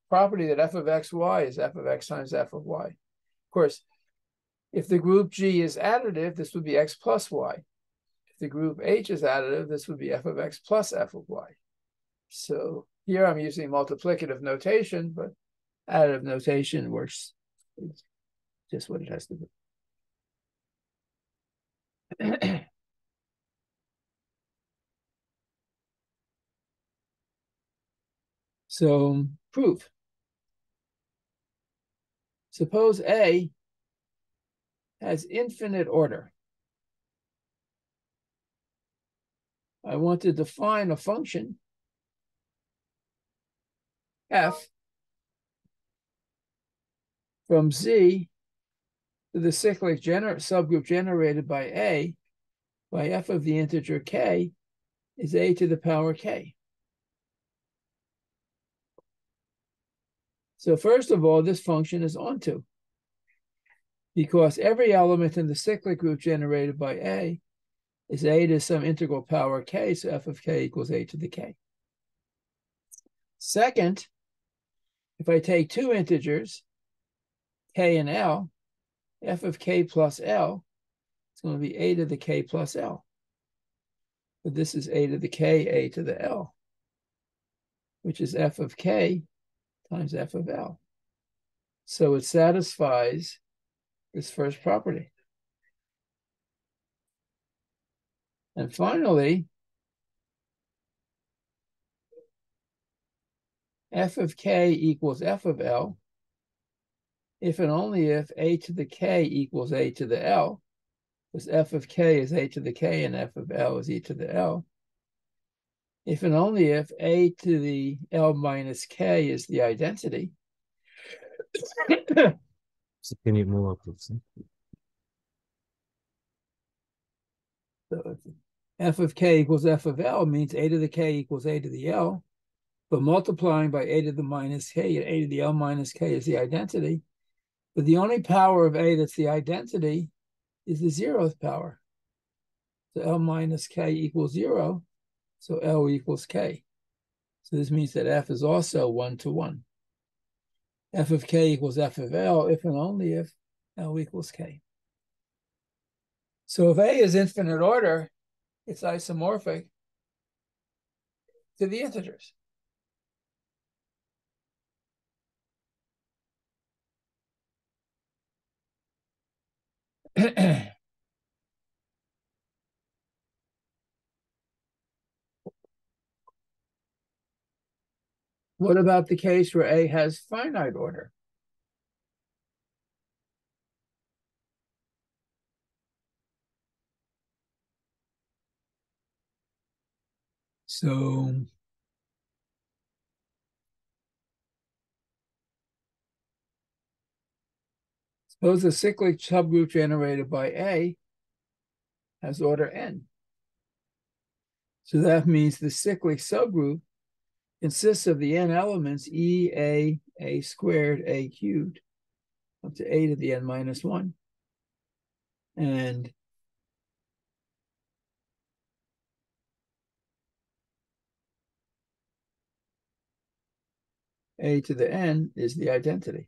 A: property that f of xy is f of x times f of y. Of course, if the group G is additive, this would be x plus y. If the group H is additive, this would be f of x plus f of y. So here I'm using multiplicative notation, but additive notation works. It's just what it has to be. So proof. Suppose A has infinite order. I want to define a function f from Z to the cyclic subgroup generated by A by f of the integer k is a to the power k. So first of all, this function is onto, because every element in the cyclic group generated by A is a to some integral power k, so f of k equals a to the k. Second, if I take two integers, k and l, f of k plus l, it's going to be a to the k plus l. But this is a to the k, a to the l, which is f of k times f of l. So it satisfies this first property. And finally, f of k equals f of l if and only if a to the k equals a to the l, because f of k is a to the k and f of l is e to the l. If and only if a to the l minus k is the identity.
B: So can you move up, please?
A: So f of k equals f of l means a to the k equals a to the l, but multiplying by a to the minus k, a to the l minus k is the identity. But the only power of a that's the identity is the zeroth power. So L minus K equals 0. So L equals K. So this means that F is also 1 to 1. F of K equals F of L if and only if L equals K. So if A is infinite order, it's isomorphic to the integers. What about the case where A has finite order? So suppose the cyclic subgroup generated by A has order n. So that means the cyclic subgroup consists of the n elements a squared, a cubed, up to a to the n minus 1. And a to the n is the identity.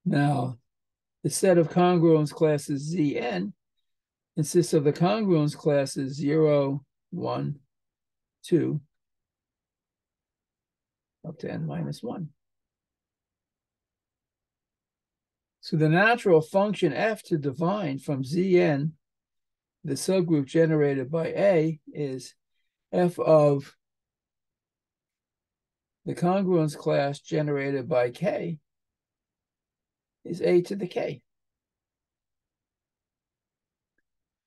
A: Now, the set of congruence classes Zn consists of the congruence classes 0, 1, 2, up to n minus 1. So the natural function f to define from Zn, the subgroup generated by A, is f of the congruence class generated by K is a to the K.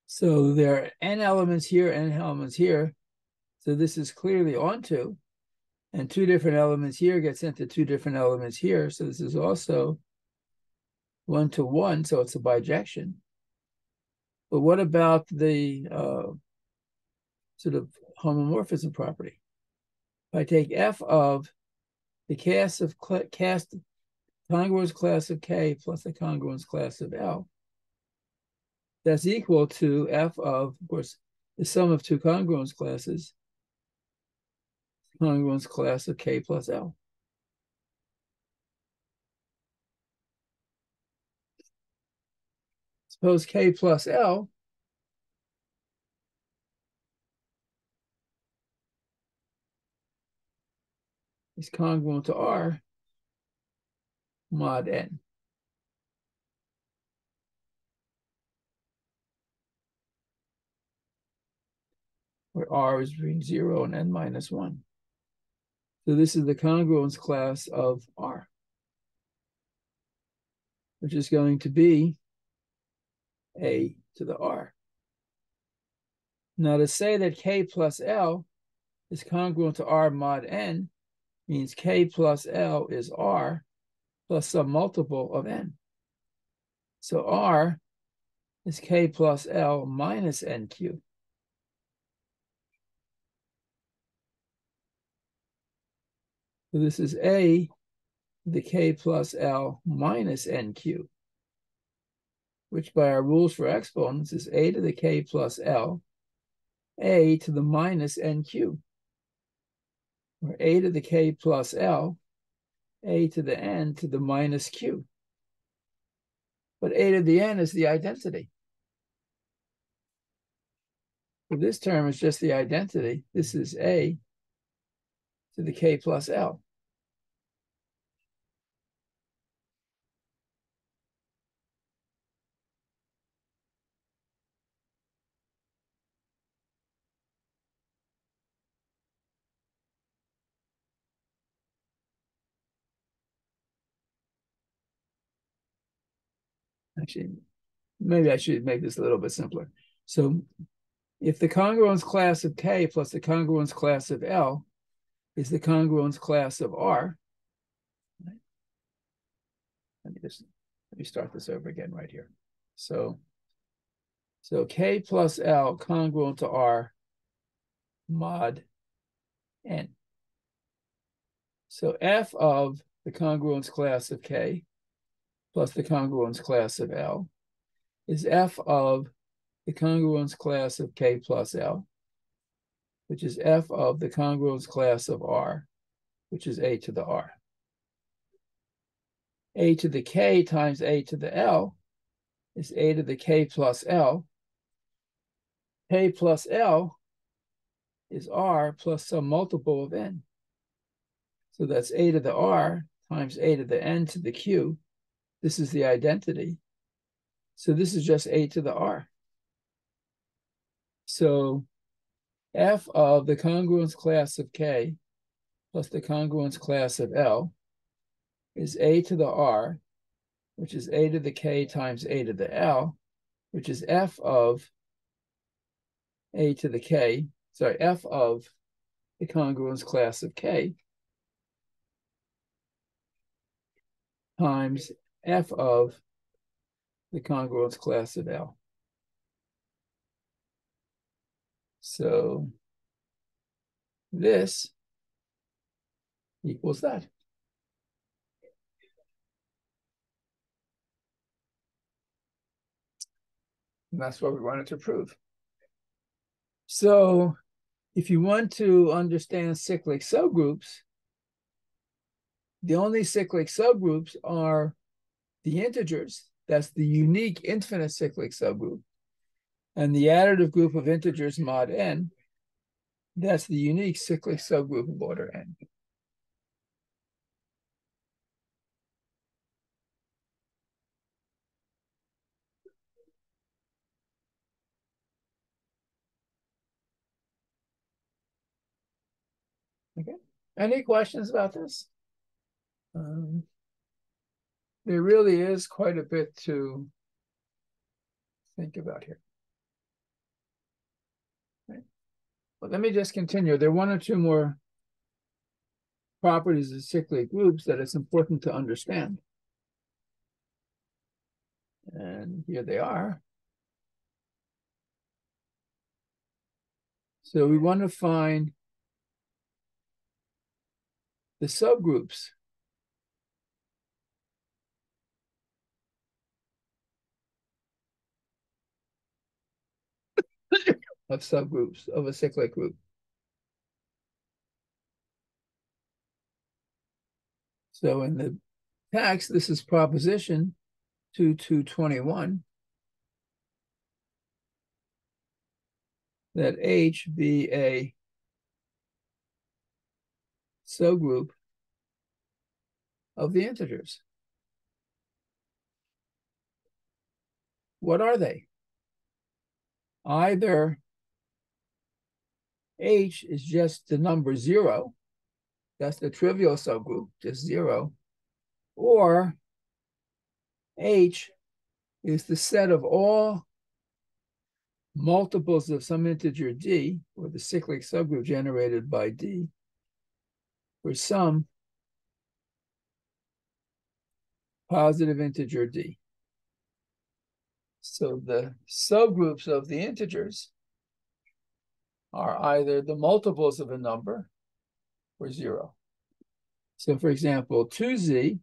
A: So there are n elements here, n elements here. So this is clearly onto, and two different elements here get sent to two different elements here. So this is also 1 to 1, so it's a bijection. But what about the sort of homomorphism property? If I take f of the congruence class of K plus the congruence class of L, that's equal to f of course, the sum of two congruence classes, congruence class of K plus L. Suppose K plus L is congruent to R mod n. Where R is between 0 and n minus 1. So this is the congruence class of R, which is going to be a to the R. Now to say that K plus L is congruent to R mod n means K plus L is R plus some multiple of n. So R is K plus L minus n cubed. So this is a to the K plus L minus n cubed, which by our rules for exponents is a to the K plus L, a to the minus n cubed, or a to the K plus L, a to the n to the minus q. But a to the n is the identity. So this term is just the identity. This is a to the K plus L. Actually, maybe I should make this a little bit simpler. So if the congruence class of K plus the congruence class of L is the congruence class of R, right? Let me start this over again right here. So K plus L congruent to R mod n. So f of the congruence class of K plus the congruence class of L is f of the congruence class of K plus L, which is f of the congruence class of R, which is a to the R. A to the K times a to the L is a to the K plus L. K plus L is R plus some multiple of n. So that's a to the R times a to the n to the Q. This is the identity. So this is just a to the R. So f of the congruence class of K plus the congruence class of L is a to the R, which is a to the K times a to the L, which is f of a to the K, f of the congruence class of K times f of the congruence class of L. So this equals that. And that's what we wanted to prove. So if you want to understand cyclic subgroups, the only cyclic subgroups are the integers. That's the unique infinite cyclic subgroup. And the additive group of integers mod n, that's the unique cyclic subgroup of order n. Okay. Any questions about this? There really is quite a bit to think about here. Okay. But let me just continue. There are one or two more properties of cyclic groups that it's important to understand. And here they are. So we want to find the subgroups of subgroups of a cyclic group. So in the text, this is proposition 2221, that H be a subgroup of the integers. What are they? Either H is just the number 0, that's the trivial subgroup, just 0, or H is the set of all multiples of some integer d, or the cyclic subgroup generated by d, for some positive integer d. So the subgroups of the integers are either the multiples of a number or 0. So for example, 2z,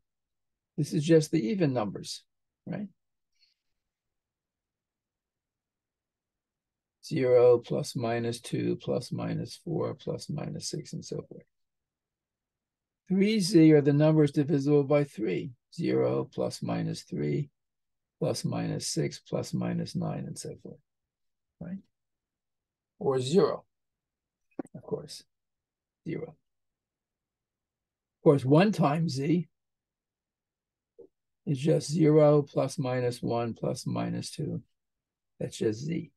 A: this is just the even numbers, right? 0 plus minus 2 plus minus 4 plus minus 6 and so forth. 3z are the numbers divisible by 3. 0 plus minus 3 plus minus 6 plus minus 9 and so forth, right? Or 0, of course, 0. Of course, 1 times z is just 0 plus minus 1 plus minus 2. That's just z.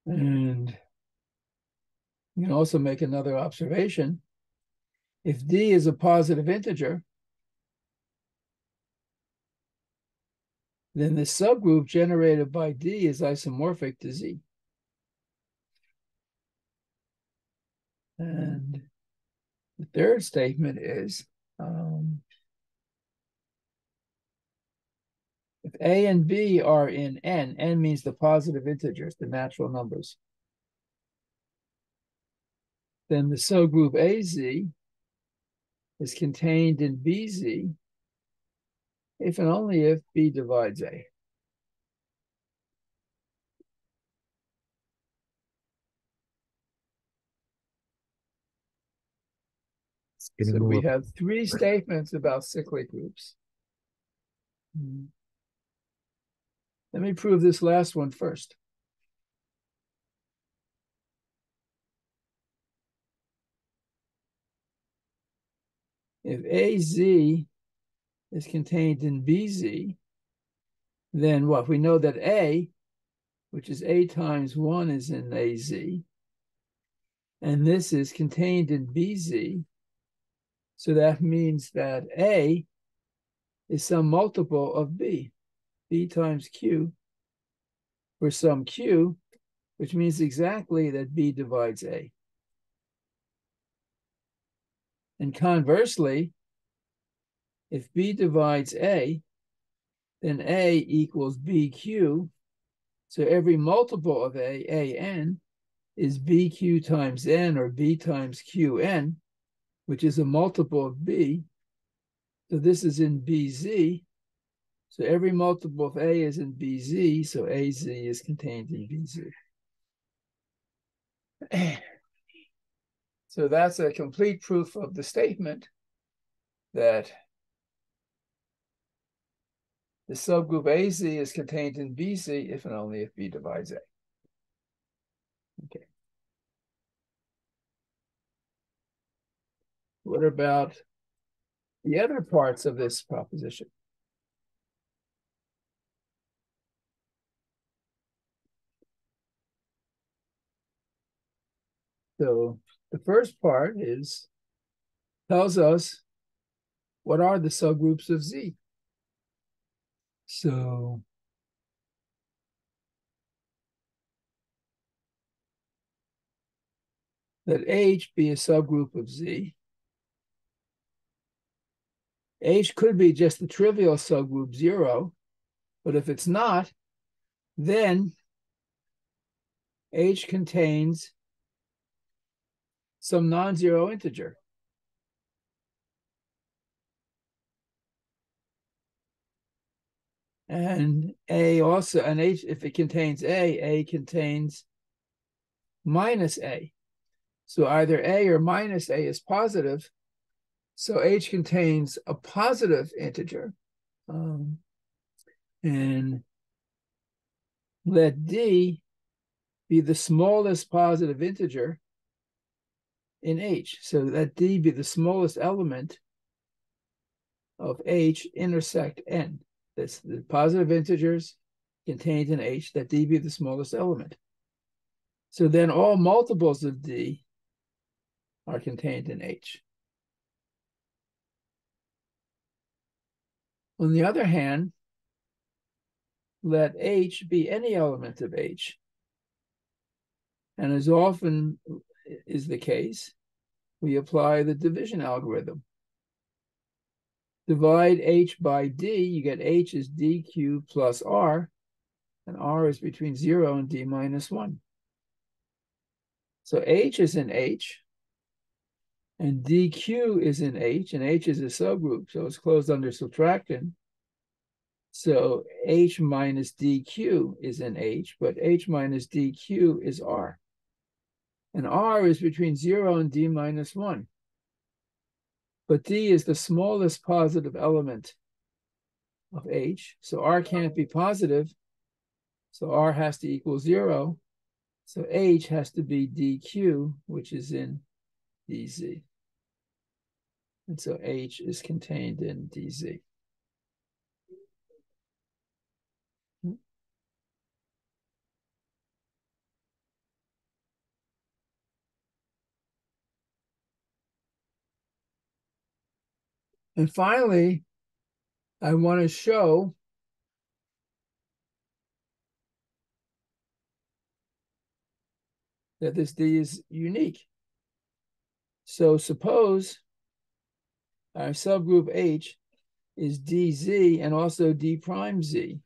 A: And you can also make another observation. If d is a positive integer, then the subgroup generated by d is isomorphic to z. And the third statement is if A and B are in N means the positive integers, the natural numbers, then the subgroup AZ is contained in BZ if and only if B divides A.
B: Can you
A: So we
B: move up?
A: have three statements about cyclic groups. Let me prove this last one first. If AZ is contained in BZ, then what? We know that A, which is A times 1, is in AZ, and this is contained in BZ. So that means that A is some multiple of B, B times Q, for some Q, which means exactly that B divides A. And conversely, if B divides A, then A equals BQ. So every multiple of A, AN, is BQ times N or B times QN, which is a multiple of B. So this is in BZ. So every multiple of A is in BZ, so AZ is contained in BZ. So that's a complete proof of the statement that the subgroup AZ is contained in BZ if and only if B divides A. Okay. What about the other parts of this proposition? So the first part tells us what are the subgroups of Z. So let H be a subgroup of Z. H could be just the trivial subgroup 0, but if it's not, then H contains some non-zero integer. And A also, and H, if it contains A contains minus A. So either A or minus A is positive. So H contains a positive integer. And let D be the smallest positive integer in H. So let D be the smallest element of H intersect N. That's the positive integers contained in H, that D be the smallest element. So then all multiples of D are contained in H. On the other hand, let H be any element of H. And as often is the case, we apply the division algorithm. Divide H by D, you get H is DQ plus R, and R is between 0 and D minus 1. So H is in H, and DQ is in H, and H is a subgroup, so it's closed under subtraction. So H minus DQ is in H, but H minus DQ is R. And R is between 0 and D minus 1. But D is the smallest positive element of H, so R can't be positive, so R has to equal 0. So H has to be DQ, which is in DZ. And so H is contained in DZ. And finally, I want to show that this D is unique. So suppose our subgroup H is dz and also d prime z,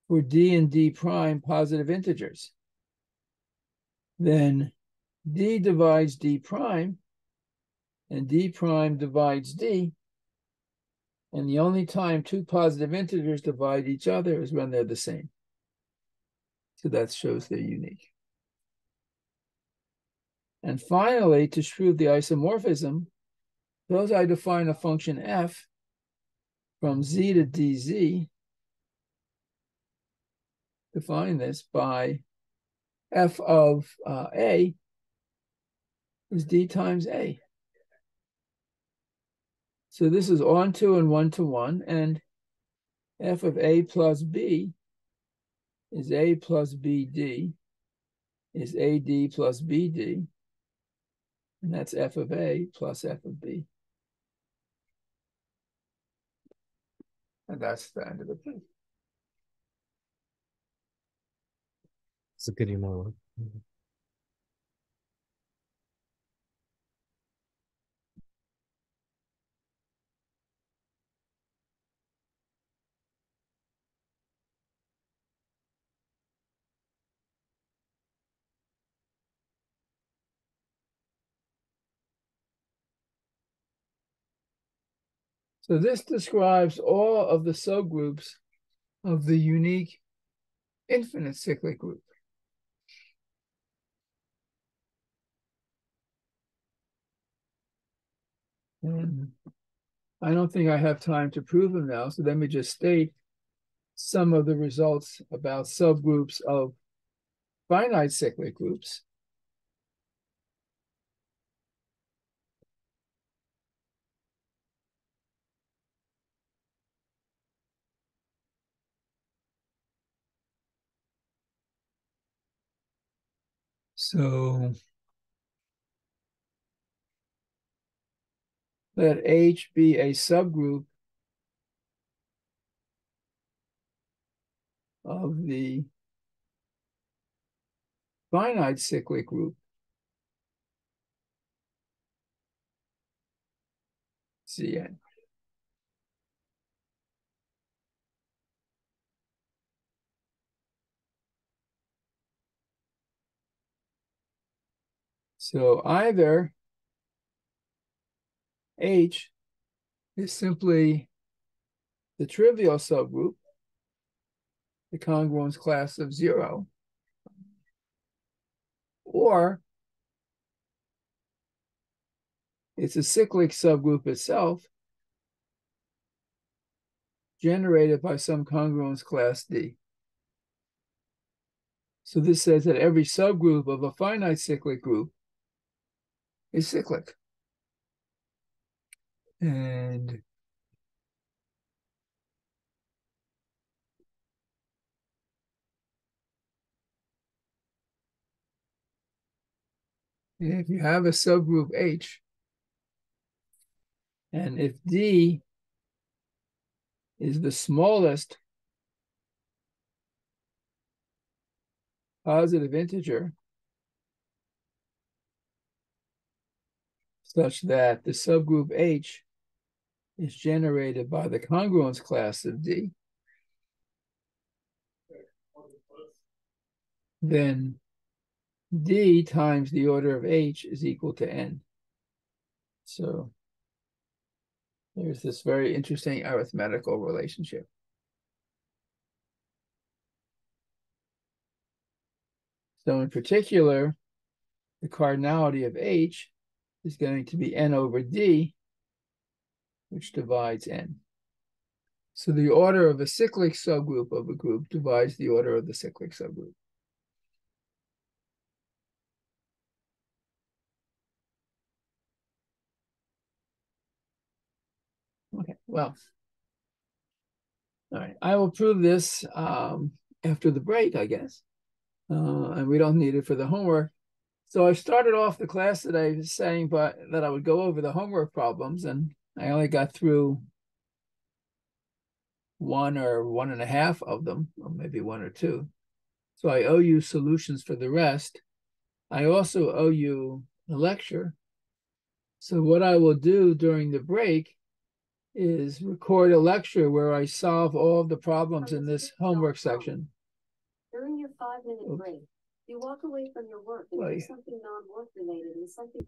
A: for d and d prime positive integers. Then d divides d prime, and d prime divides d, and the only time two positive integers divide each other is when they're the same. So that shows they're unique. And finally, to prove the isomorphism, suppose I define a function f from z to dz, define this by f of a is d times a. So this is onto and one-to-one, and f of a plus b is a plus bd, is ad plus bd, and that's f of a plus f of b. And that's the end of the proof.
B: So can you more?
A: So this describes all of the subgroups of the unique infinite cyclic group. And I don't think I have time to prove them now, so let me just state some of the results about subgroups of finite cyclic groups. So let H be a subgroup of the finite cyclic group Cn. So either H is simply the trivial subgroup, the congruence class of 0, or it's a cyclic subgroup itself generated by some congruence class D. So this says that every subgroup of a finite cyclic group is cyclic. And if you have a subgroup H, and if D is the smallest positive integer, such that the subgroup H is generated by the congruence class of D, then D times the order of H is equal to N. So there's this very interesting arithmetical relationship. So in particular, the cardinality of H is going to be N over D, which divides N. So the order of a cyclic subgroup of a group divides the order of the cyclic subgroup. Okay, well, all right. I will prove this after the break, I guess. And we don't need it for the homework. So I started off the class today saying that I would go over the homework problems, and I only got through one or one and a half of them, or maybe one or two. So I owe you solutions for the rest. I also owe you a lecture So what I will do during the break is record a lecture where I solve all of the problems in this homework section.
C: During your 5-minute break, you walk away from your work and do something non-work related and something.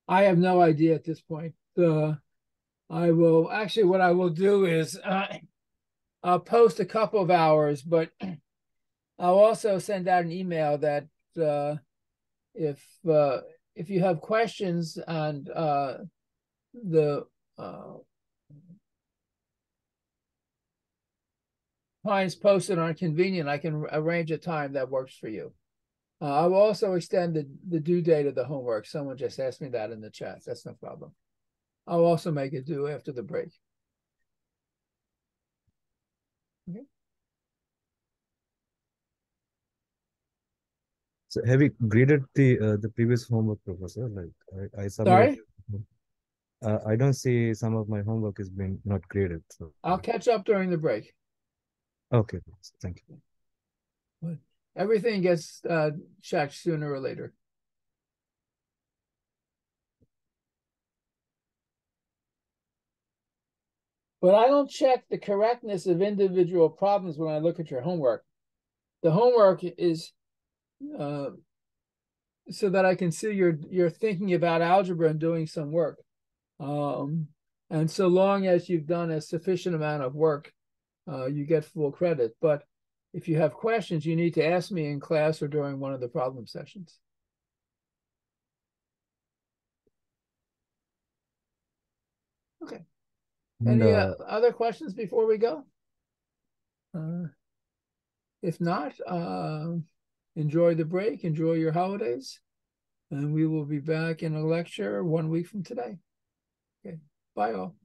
A: I have no idea at this point. I will actually, what I will do is I'll post a couple of hours, but I'll also send out an email that if you have questions on the times posted on convenient, I can arrange a time that works for you. I will also extend the due date of the homework. Someone just asked me that in the chat. That's no problem. I'll also make it due after the break. Okay.
B: So have you graded the previous homework, Professor? Like I submitted.
A: Sorry?
B: I don't see some of my homework is being not graded. So
A: I'll catch up during the break.
B: okay, thank you.
A: But everything gets checked sooner or later. But I don't check the correctness of individual problems when I look at your homework. The homework is so that I can see you're thinking about algebra and doing some work. And so long as you've done a sufficient amount of work, you get full credit. But if you have questions, you need to ask me in class or during one of the problem sessions. Okay. Any other questions before we go? If not, enjoy the break, enjoy your holidays, and we will be back in a lecture 1 week from today. Okay, bye all.